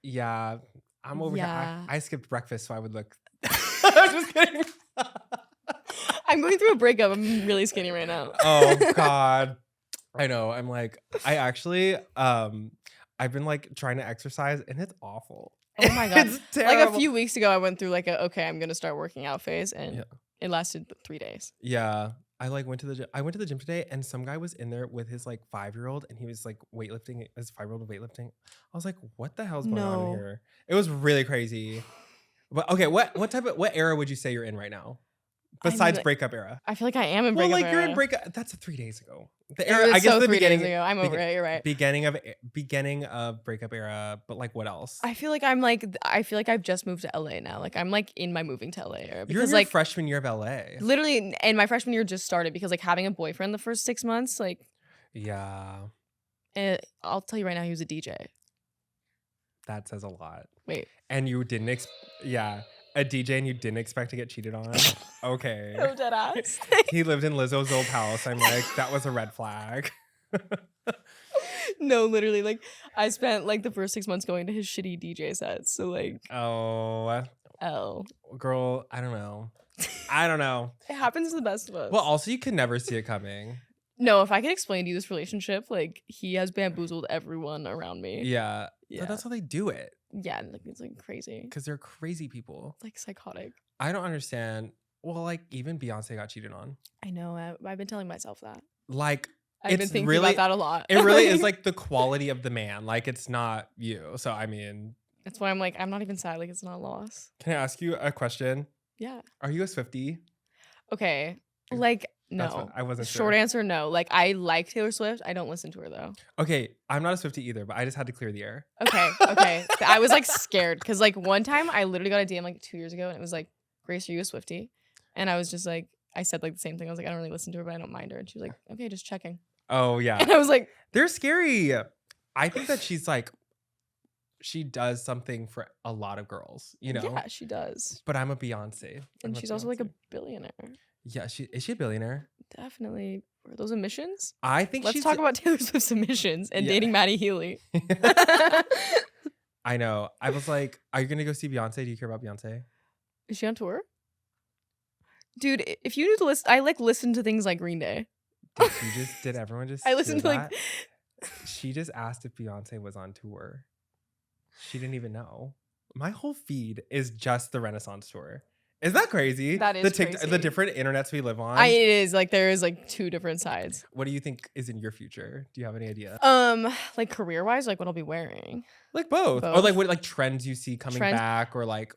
yeah, I'm over here. I skipped breakfast so I would look. I'm just kidding. I'm going through a breakup. I'm really skinny right now. Oh God. I know. I'm like, I actually I've been like trying to exercise and it's awful. Oh my God. It's terrible. Like a few weeks ago I went through like I'm gonna start working out phase, and it lasted 3 days. Yeah. I like went to the gym. I went to the gym today and some guy was in there with his like 5-year-old and he was like weightlifting, his 5-year-old weightlifting. I was like, what the hell's going on here? It was really crazy. But okay, what era would you say you're in right now? Besides breakup era. I feel like I am in breakup era. You're in breakup. That's 3 days ago. The era, I guess the 3 beginning. days ago. I'm over it. You're right. Beginning of breakup era. But like, what else? I feel like I've just moved to LA now. Like I'm like in my moving to LA era. Because you're in your freshman year of LA. Literally, and my freshman year just started because like having a boyfriend the first 6 months, like. Yeah. I'll tell you right now, he was a DJ. That says a lot. Wait. And you didn't a DJ and you didn't expect to get cheated on? Okay. So dead ass. He lived in Lizzo's old house. I'm like, that was a red flag. No, literally, like I spent like the first 6 months going to his shitty DJ sets. So like, oh, girl, I don't know. It happens to the best of us. Well, also you could never see it coming. No, if I could explain to you this relationship, like he has bamboozled everyone around me. Yeah. But that's how they do it. Yeah, like it's like crazy. Because they're crazy people. Like psychotic. I don't understand. Well, like even Beyonce got cheated on. I know. I've been telling myself that. Like I've been thinking about that a lot. It really is like the quality of the man. Like it's not you. So I mean. That's why I'm like, I'm not even sad. Like it's not a loss. Can I ask you a question? Yeah. Are you a Swiftie? Okay. Like no. I wasn't sure. Short answer, no. Like I like Taylor Swift. I don't listen to her though. Okay, I'm not a Swiftie either, but I just had to clear the air. Okay. I was like scared because like one time I literally got a DM like 2 years ago and it was like, Grace, are you a Swiftie? And I was just like, I said like the same thing. I was like, I don't really listen to her, but I don't mind her. And she was like, okay, just checking. Oh yeah. And I was like, they're scary. I think that she's like, she does something for a lot of girls, you know? Yeah, she does. But I'm a Beyonce. And she's also like a billionaire. Yeah, is she a billionaire? Definitely. Are those emissions? I think Let's talk about Taylor Swift's emissions and dating Maddie Healy. I know. I was like, are you going to go see Beyonce? Do you care about Beyonce? Is she on tour? Dude, if you knew the list, I like listen to things like Green Day. Did everyone just I listened to that? She just asked if Beyonce was on tour. She didn't even know. My whole feed is just the Renaissance tour. Is that crazy? That is crazy. The different internets we live on. It is like there is like 2 different sides. What do you think is in your future? Do you have any idea? Like career wise, like what I'll be wearing. Like both. Or like what like trends you see coming back, or like.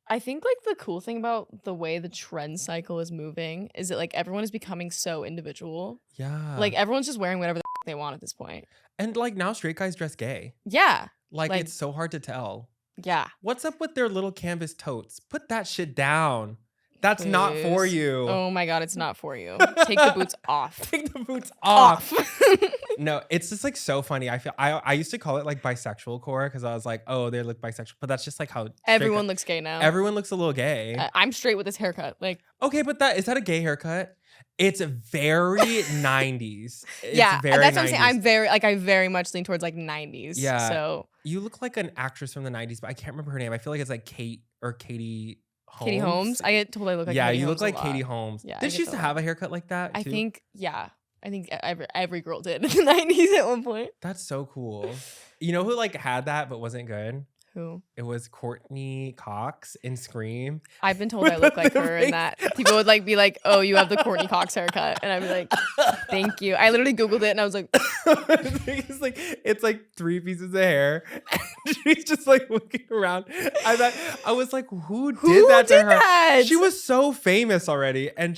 I think like the cool thing about the way the trend cycle is moving is that like everyone is becoming so individual. Yeah. Like everyone's just wearing whatever they want at this point. And like now straight guys dress gay. Yeah. Like it's so hard to tell. Yeah. What's up with their little canvas totes? Put that shit down. That's not for you. Oh my God, it's not for you. Take the boots off. Take the boots off. No, it's just like so funny. I used to call it like bisexual core because I was like, oh, they look bisexual. But that's just like how everyone looks gay now. Everyone looks a little gay. I'm straight with this haircut. Like, okay, but is that a gay haircut? It's very 90s. Yeah, very that's 90s. what I'm saying. I very much lean towards like 90s. Yeah. So you look like an actress from the 90s, but I can't remember her name. I feel like it's like Katie Holmes. Katie Holmes. I get told I look like Katie you look like Katie Holmes. Yeah, did she used to have a haircut like that too? I think every girl did in the 90s at one point. That's so cool. You know who like had that but wasn't good? Who? It was Courtney Cox in Scream. I've been told I look like her and that people would like be like, oh, you have the Courtney Cox haircut. And I'd be like, thank you. I literally Googled it and I was like, it's like 3 pieces of hair. And she's just like looking around. I was like, who did that to her? That? She was so famous already. And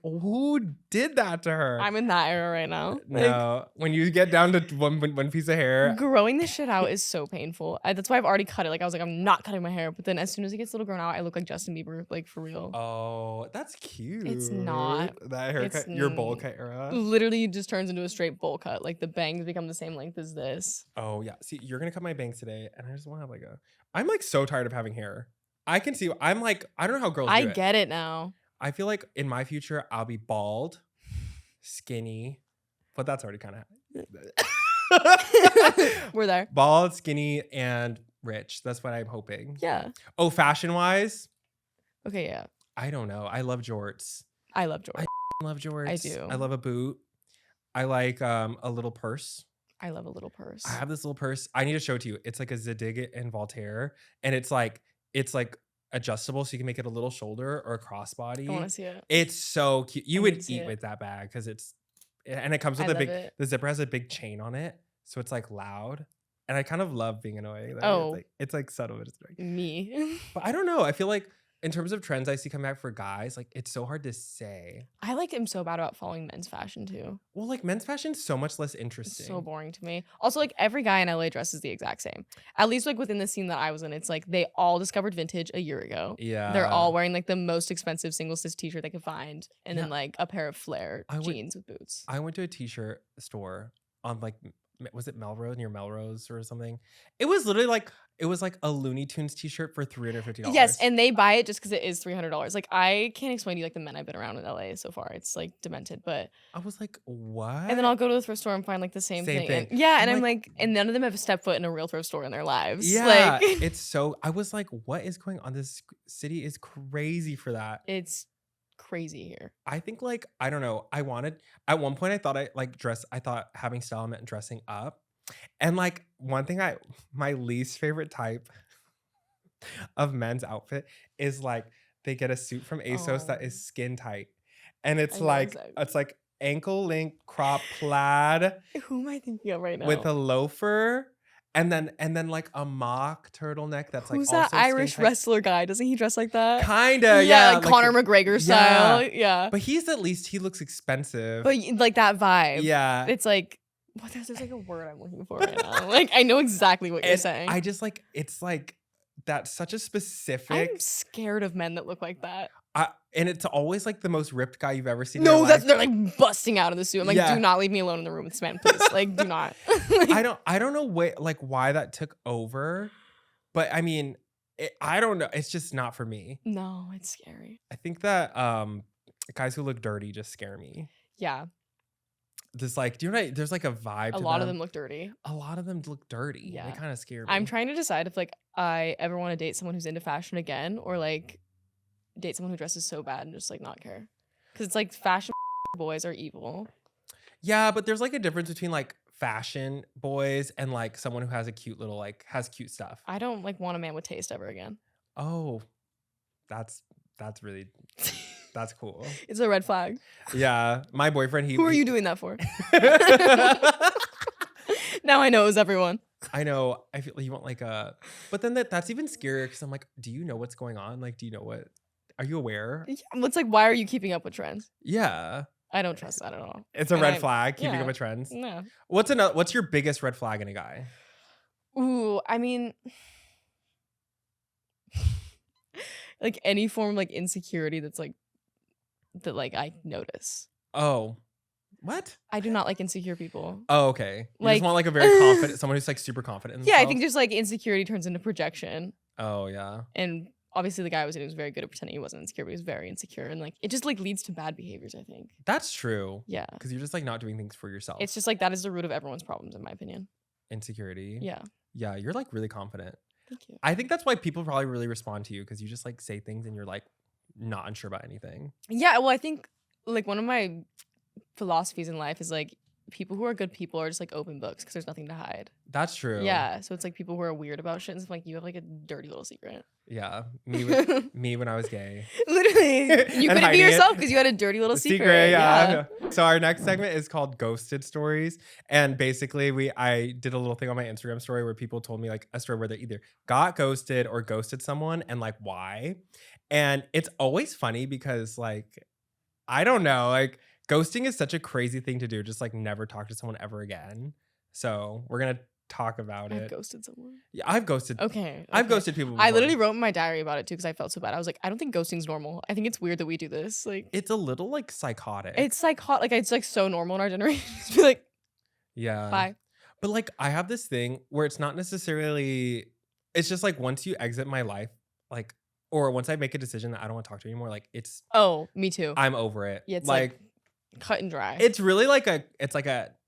who did that to her? I'm in that era right now. No, when you get down to one piece of hair. Growing this shit out is so painful. That's why I've already cut it. Like I was like, I'm not cutting my hair. But then as soon as it gets a little grown out, I look like Justin Bieber, like for real. Oh, that's cute. It's not. That haircut, your bowl cut era. Literally just turns into a straight bowl cut. Like the bangs become the same length as this. Oh yeah. See, you're gonna cut my bangs today, and I just want to have like I'm like so tired of having hair. I can see. I'm like, I don't know how girls do it. I get it now. I feel like in my future, I'll be bald, skinny, but that's already kind of. We're there. Bald, skinny, and rich. That's what I'm hoping. Yeah. Oh, fashion-wise? Okay, yeah. I don't know. I love jorts. I love jorts. I love jorts. I do. I love a boot. I like a little purse. I love a little purse. I have this little purse. I need to show it to you. It's like a Zadig and Voltaire, and it's like adjustable, so you can make it a little shoulder or a crossbody. I want to see it. It's so cute. You would eat with that bag because it comes with the zipper has a big chain on it, so it's like loud. And I kind of love being annoying. It's like subtle, but it's annoying. Me. But I don't know. I feel like in terms of trends I see come back for guys, like it's so hard to say. I am so bad about following men's fashion too. Well, like men's fashion's so much less interesting. It's so boring to me. Also, like every guy in LA dresses the exact same. At least like within the scene that I was in, it's like they all discovered vintage a year ago. Yeah. They're all wearing like the most expensive single stitch t-shirt they could find, and then like a pair of flare jeans with boots. I went to a t-shirt store on like, was it Melrose, near Melrose or something? It was literally like, it was like a Looney Tunes t-shirt for $350. Yes, and they buy it just because it is $300. Like I can't explain to you like the men I've been around in LA so far. It's like demented, but I was like, what? And then I'll go to the thrift store and find like the same thing. And, yeah, and I'm like, and none of them have stepped foot in a real thrift store in their lives. Yeah, like, it's so. I was like, what is going on? This city is crazy for that. It's crazy here. I think like I don't know. I wanted at one point. I thought I thought having style meant dressing up. And like one thing my least favorite type of men's outfit is like they get a suit from ASOS that is skin tight. And it's like ankle length crop plaid. Who am I thinking of right now? With a loafer and then like a mock turtleneck that's like who's that Irish wrestler guy? Doesn't he dress like that? Kinda, yeah. Like Conor McGregor style. Yeah. But he looks expensive. But like that vibe. Yeah. It's like there's like a word I'm looking for right now. Like I know exactly what you're saying. I just like it's like that's such a specific. I'm scared of men that look like that. And it's always like the most ripped guy you've ever seen. No, they're like busting out of the suit. I'm like, do not leave me alone in the room with this man, please. Like, do not. Like, I don't know why that took over, but I mean, I don't know. It's just not for me. No, it's scary. I think that guys who look dirty just scare me. Yeah. There's like, there's like a vibe. A lot of them look dirty. A lot of them look dirty. Yeah. They kind of scare me. I'm trying to decide if like I ever want to date someone who's into fashion again or like date someone who dresses so bad and just like not care. Because it's like fashion boys are evil. Yeah, but there's like a difference between like fashion boys and like someone who has a cute little has cute stuff. I don't like want a man with taste ever again. Oh, that's really that's cool. It's a red flag. Yeah, my boyfriend. Who are you doing that for? Now I know it was everyone. I know. I feel like you want like but then that's even scarier because I'm like, do you know what's going on? Like, do you know what? Are you aware? Yeah, it's like, why are you keeping up with trends? Yeah. I don't trust that at all. It's a red flag, keeping up with trends. No. What's your biggest red flag in a guy? Ooh, I mean, like any form of like insecurity that I notice. Oh. What? I do not like insecure people. Oh, okay. You just want like a very confident, someone who's like super confident in themselves? Yeah, I think just like insecurity turns into projection. Oh, yeah. And obviously the guy I was in was very good at pretending he wasn't insecure, but he was very insecure. And like, it just like leads to bad behaviors, I think. That's true. Yeah. Because you're just like not doing things for yourself. It's just like, that is the root of everyone's problems, in my opinion. Insecurity. Yeah. Yeah, you're like really confident. Thank you. I think that's why people probably really respond to you because you just like say things and you're like not unsure about anything. Yeah, well, I think like one of my philosophies in life is like people who are good people are just like open books because there's nothing to hide. That's true. Yeah, so it's like people who are weird about shit and stuff, like you have like a dirty little secret. Yeah, me when I was gay. Literally, you couldn't be yourself because you had a dirty little secret. Yeah. So our next segment is called Ghosted Stories, and basically I did a little thing on my Instagram story where people told me like a story where they either got ghosted or ghosted someone and like why. And it's always funny because like I don't know, like ghosting is such a crazy thing to do. Just like never talk to someone ever again. So we're gonna talk about it. I've ghosted someone. Yeah, I've ghosted. Okay. I've ghosted people before. I literally wrote in my diary about it too because I felt so bad. I was like, I don't think ghosting's normal. I think it's weird that we do this. Like, it's a little like psychotic. It's psychotic. Like, it's like so normal in our generation. Just be like, yeah. Bye. But like, I have this thing where it's not necessarily. It's just like once you exit my life, like or once I make a decision that I don't want to talk to you anymore, like it's. Oh, me too. I'm over it. Yeah, it's like cut and dry. It's really like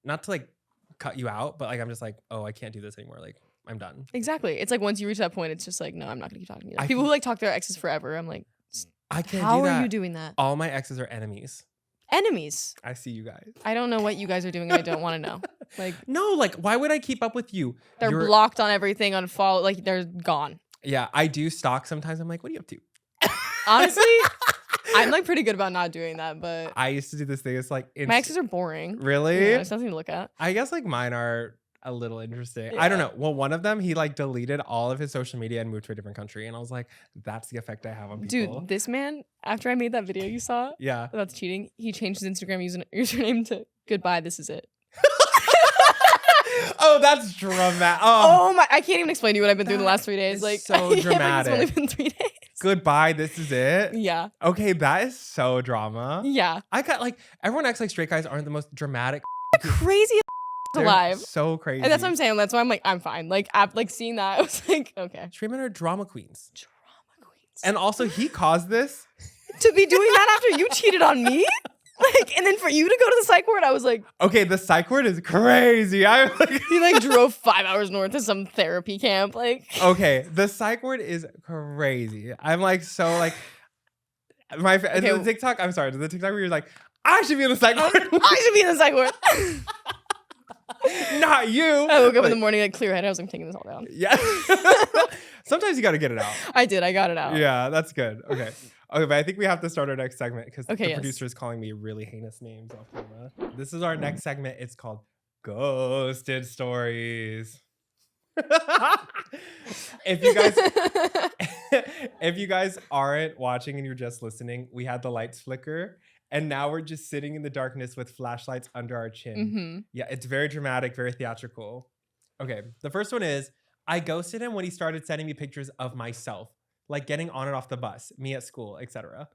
not to like cut you out, but like I'm just like, oh, I can't do this anymore. Like I'm done. Exactly. It's like once you reach that point, it's just like, no, I'm not gonna keep talking to you. Like, people who like talk to their exes forever, I'm like, I can't. How do that. are you doing that? All my exes are enemies. Enemies. I see you guys. I don't know what you guys are doing. And I don't want to know. Like no, like why would I keep up with you? They're blocked on everything, unfollow. Like they're gone. Yeah, I do stalk sometimes. I'm like, what are you up to? Honestly, I'm like pretty good about not doing that, but I used to do this thing. It's like my exes are boring. Really? Yeah, there's nothing to look at. I guess like mine are a little interesting. Yeah. I don't know. Well, one of them, he like deleted all of his social media and moved to a different country. And I was like, that's the effect I have on people. Dude, this man, after I made that video you saw, that's cheating, he changed his Instagram username to goodbye, this is it. Oh, that's dramatic. Oh my, I can't even explain to you what I've been through the last 3 days. Like so dramatic. It's only been 3 days. Goodbye, this is it. Yeah. Okay, that is so drama. Yeah. I got like everyone acts like straight guys aren't the most dramatic. Crazy alive. So crazy. And that's what I'm saying. That's why I'm like, I'm fine. Like, like seeing that, I was like, okay. Straight men are drama queens. Drama queens. And also, he caused this. To be doing that after you cheated on me? Like, and then for you to go to the psych ward, I was like, okay, the psych ward is crazy. I'm like, he like drove 5 hours north to some therapy camp. Like, okay, the psych ward is crazy. I'm like, so like, the TikTok. I'm sorry, the TikTok where you're like, I should be in the psych ward. I should be in the psych ward. Not you. I woke up in the morning like clear headed. I was like taking this all down. Yeah. Sometimes you got to get it out. I did. I got it out. Yeah, that's good. Okay. Okay, but I think we have to start our next segment because the yes. producer is calling me really heinous names off camera. This is our next segment. It's called Ghosted Stories. If you guys aren't watching and you're just listening, we had the lights flicker. And now we're just sitting in the darkness with flashlights under our chin. Mm-hmm. Yeah, it's very dramatic, very theatrical. Okay, the first one is, I ghosted him when he started sending me pictures of myself, like getting on and off the bus, me at school, etc.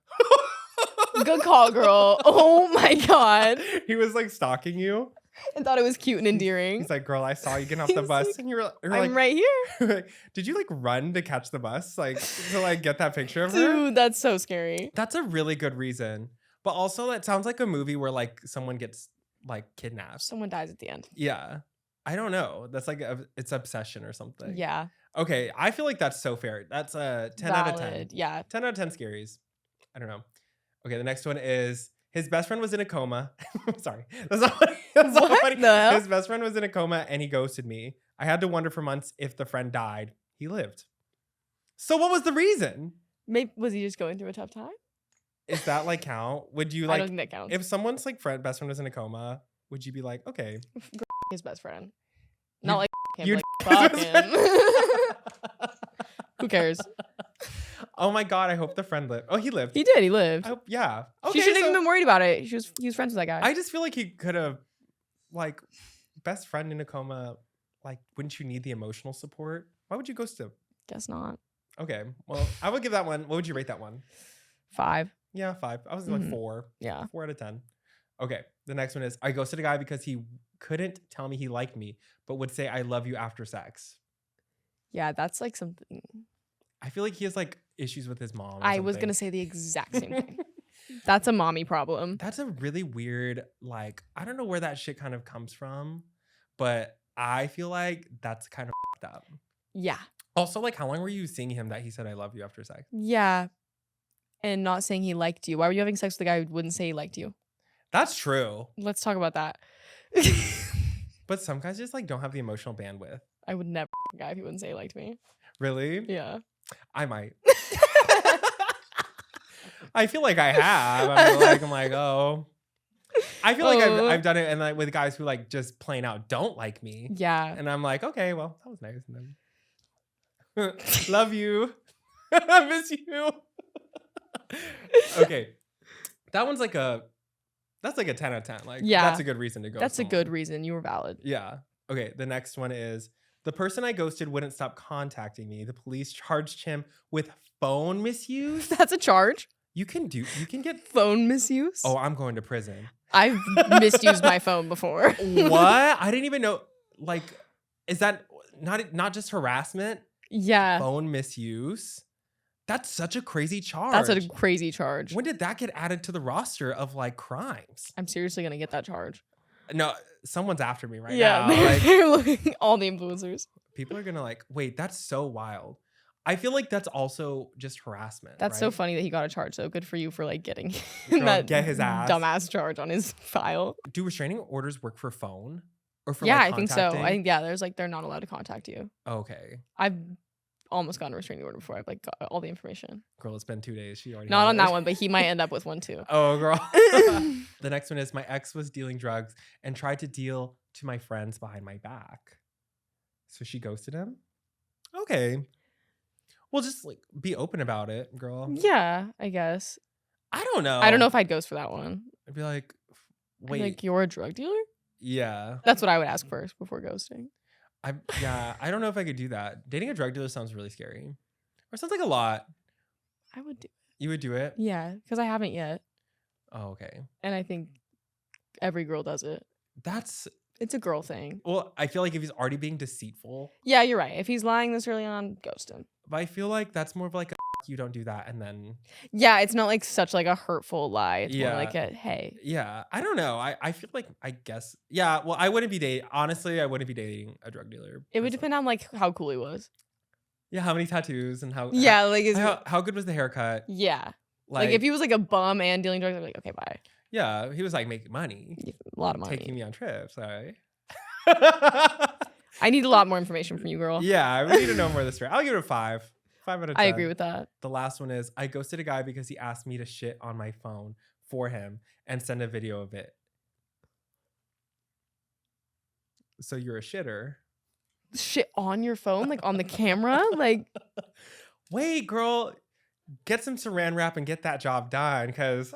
Good call, girl. Oh my God. He was like stalking you. I thought it was cute and endearing. He's like, girl, I saw you getting off the bus. Like, and you're I'm like, right here. Like, did you like run to catch the bus? Like, to like get that picture of her? Dude, that's so scary. That's a really good reason. But also, that sounds like a movie where like someone gets like kidnapped. Someone dies at the end. Yeah. I don't know. That's like it's obsession or something. Yeah. Okay. I feel like that's so fair. That's a 10 Valid. out of 10. Yeah. 10 out of 10 scaries. I don't know. Okay. The next one is his best friend was in a coma. Sorry. That's not funny. That's not funny. His best friend was in a coma and he ghosted me. I had to wonder for months if the friend died. He lived. So what was the reason? Maybe was he just going through a tough time? Is that like count? Would you like? I don't think that counts. If someone's like best friend was in a coma, would you be like, okay, his best friend, not like him, you'd like fuck him. Who cares? Oh my God! I hope the friend lived. Oh, he lived. He did. He lived. I hope, yeah. Okay, she shouldn't even been worried about it. He was friends with that guy. I just feel like he could have, like, best friend in a coma. Like, wouldn't you need the emotional support? Why would you ghost him? Guess not. Okay, well, I would give that one. What would you rate that one? 5. Yeah, 5. I was like 4. Yeah. 4 out of 10. Okay. The next one is, I ghosted a guy because he couldn't tell me he liked me, but would say I love you after sex. Yeah, that's like something. I feel like he has like issues with his mom. I was going to say the exact same thing. That's a mommy problem. That's a really weird, like, I don't know where that shit kind of comes from, but I feel like that's kind of fucked up. Yeah. Also, like, how long were you seeing him that he said I love you after sex? Yeah. And not saying he liked you. Why were you having sex with a guy who wouldn't say he liked you? That's true. Let's talk about that. But some guys just like don't have the emotional bandwidth. I would never a guy if he wouldn't say he liked me. Really? Yeah. I might. I feel like I have. I'm like, oh. I feel like I've done it, and like with guys who like just plain out don't like me. Yeah. And I'm like, okay, well, that was nice. And then, love you. I miss you. Okay. That one's like that's like a 10 out of 10. Like, yeah, that's a good reason to go. That's a good reason. You were valid. Yeah. Okay. The next one is, the person I ghosted wouldn't stop contacting me. The police charged him with phone misuse. That's a charge. You can get phone misuse. Oh, I'm going to prison. I've misused my phone before. What? I didn't even know. Like, is that not just harassment? Yeah. Phone misuse. That's such a crazy charge. That's a crazy charge. When did that get added to the roster of like crimes? I'm seriously gonna get that charge. No, someone's after me right now. Like, they're looking, all the influencers. People are gonna like, wait, that's so wild. I feel like that's also just harassment. That's right? so funny that he got a charge. So good for you for like getting get his ass dumbass charge on his file. Do restraining orders work for phone or for? Yeah, like, I think so. I think there's like they're not allowed to contact you. Okay. I've almost gotten a restraining order before. I've like got all the information. Girl, it's been 2 days. She already not on that one, but he might end up with one too. Oh, girl. The next one is my ex was dealing drugs and tried to deal to my friends behind my back. So she ghosted him. Okay. Well, just like be open about it, girl. Yeah, I guess. I don't know. I don't know if I'd ghost for that one. I'd be like, wait. Like, you're a drug dealer? Yeah. That's what I would ask first before ghosting. I don't know if I could do that. Dating a drug dealer sounds really scary. Or sounds like a lot. I would do it. You would do it? Yeah, because I haven't yet. Oh, okay. And I think every girl does it. It's a girl thing. Well, I feel like if he's already being deceitful. Yeah, you're right. If he's lying this early on, ghost him. But I feel like that's more of like a you don't do that and then. Yeah, it's not like such like a hurtful lie. It's more like a hey. Yeah, I don't know. I feel like I guess. Yeah, well, I wouldn't be dating. Honestly, I wouldn't be dating a drug dealer. It would depend on like how cool he was. Yeah, how many tattoos and how. Yeah, like how good was the haircut? Yeah. Like if he was like a bum and dealing drugs, I'd be like, okay, bye. Yeah, he was like making money. A lot of money. Taking me on trips, all right. I need a lot more information from you, girl. Yeah, we need to know more of the story. I'll give it a 5. 5 out of 10. I agree with that. The last one is I ghosted a guy because he asked me to shit on my phone for him and send a video of it. So you're a shitter. Shit on your phone? Like on the camera? Like. Wait, girl. Get some saran wrap and get that job done because.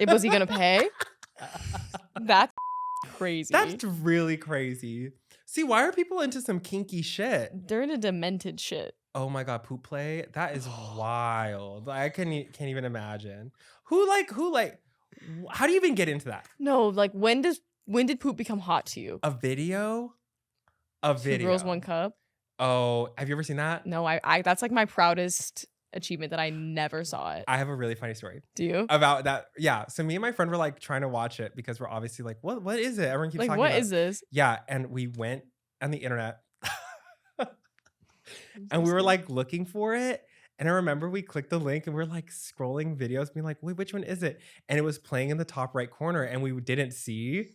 Was he going to pay? That's crazy. That's really crazy. See, why are people into some kinky shit? They're into demented shit. Oh my God, poop play? That is wild. I can't even imagine. Who how do you even get into that? No, like when did poop become hot to you? A video? Two girls, one cup. Oh, have you ever seen that? No, I that's like my proudest achievement that I never saw it. I have a really funny story. Do you? About that. Yeah. So me and my friend were like trying to watch it because we're obviously like, what is it? Everyone keeps like, talking what about is this? Yeah. And we went on the internet and we were like looking for it. And I remember we clicked the link and we are like scrolling videos being like, wait, which one is it? And it was playing in the top right corner and we didn't see.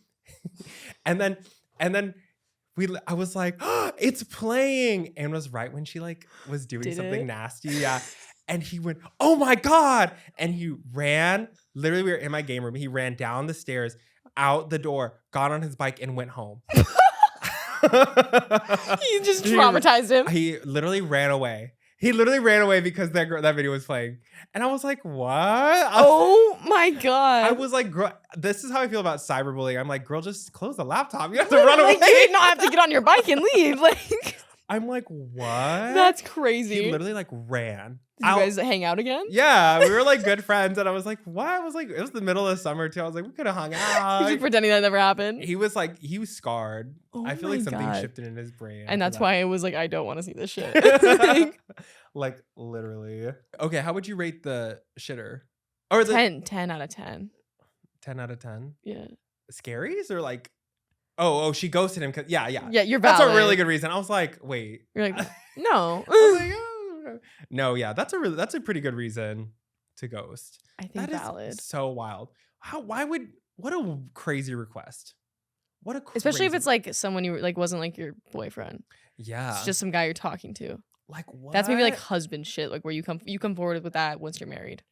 and then I was like, oh, it's playing. And it was right when she like was doing something nasty. Yeah. And he went, oh my God. And he ran, literally we were in my game room. He ran down the stairs, out the door, got on his bike and went home. You just traumatized him. He literally ran away. Because that video was playing. And I was like, what? Oh my God. I was like, girl, this is how I feel about cyberbullying. I'm like, girl, just close the laptop. You have to run away. You did not have to get on your bike and leave. Like, I'm like, what? That's crazy. He literally like ran. Did you guys hang out again? Yeah, we were like good friends. And I was like, what? I was like, it was the middle of summer too. I was like, we could have hung out. He's pretending that never happened. He was scarred. Oh I feel like something shifted in his brain. And that's why it was like, I don't want to see this shit. Like literally. Okay, how would you rate the shitter? Or 10 out of 10. 10 out of 10? Yeah. Scaries or like, oh, she ghosted him. Yeah, you're valid. That's a really good reason. I was like, wait. You're like, no. I was like, oh. No, yeah, that's a pretty good reason to ghost. I think that valid. Is so wild. What a crazy request. Especially if it's like someone you like wasn't like your boyfriend. Yeah. It's just some guy you're talking to. Like what? That's maybe like husband shit, like where you come forward with that once you're married.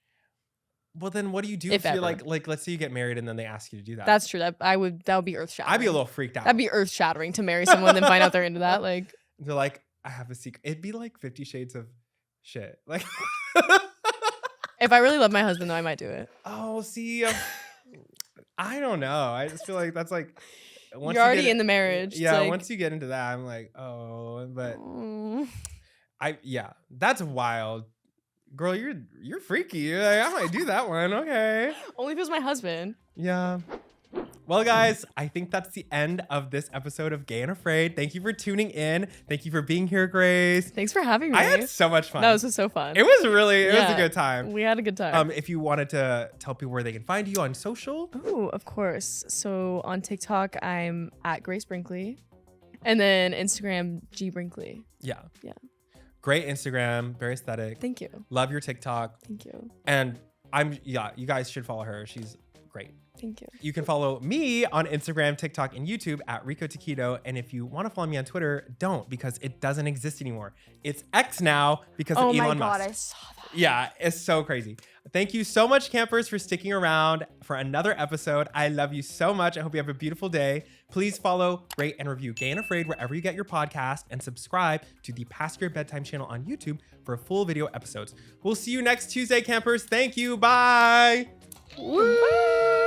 Well, then what do you do if you're like let's say you get married and then they ask you to do that? That's true. That would be earth shattering. I'd be a little freaked out. That'd be earth shattering to marry someone and then find out they're into that. Like they're like, I have a secret. It'd be like 50 Shades of shit. Like if I really love my husband though, I might do it. Oh, see, I don't know. I just feel like that's like once you're already in the marriage. Yeah, once you get into that, I'm like, oh, but that's wild. Girl, you're freaky. You're like, I might do that one. Okay. Only if it was my husband. Yeah. Well, guys, I think that's the end of this episode of Gay and Afraid. Thank you for tuning in. Thank you for being here, Grace. Thanks for having me. I had so much fun. That was so fun. It was a good time. We had a good time. If you wanted to tell people where they can find you on social. Oh, of course. So on TikTok, I'm at Grace Brinkly. And then Instagram, G Brinkly. Yeah. Yeah. Great Instagram. Very aesthetic. Thank you. Love your TikTok. Thank you. And you guys should follow her. She's great. Thank you. You can follow me on Instagram, TikTok, and YouTube at Rico Taquito. And if you want to follow me on Twitter, don't, because it doesn't exist anymore. It's X now because of Elon Musk. Oh my God, I saw that. Yeah, it's so crazy. Thank you so much, campers, for sticking around for another episode. I love you so much. I hope you have a beautiful day. Please follow, rate, and review Gay and Afraid wherever you get your podcast, and subscribe to the Past Your Bedtime channel on YouTube for full video episodes. We'll see you next Tuesday, campers. Thank you. Bye. Woo!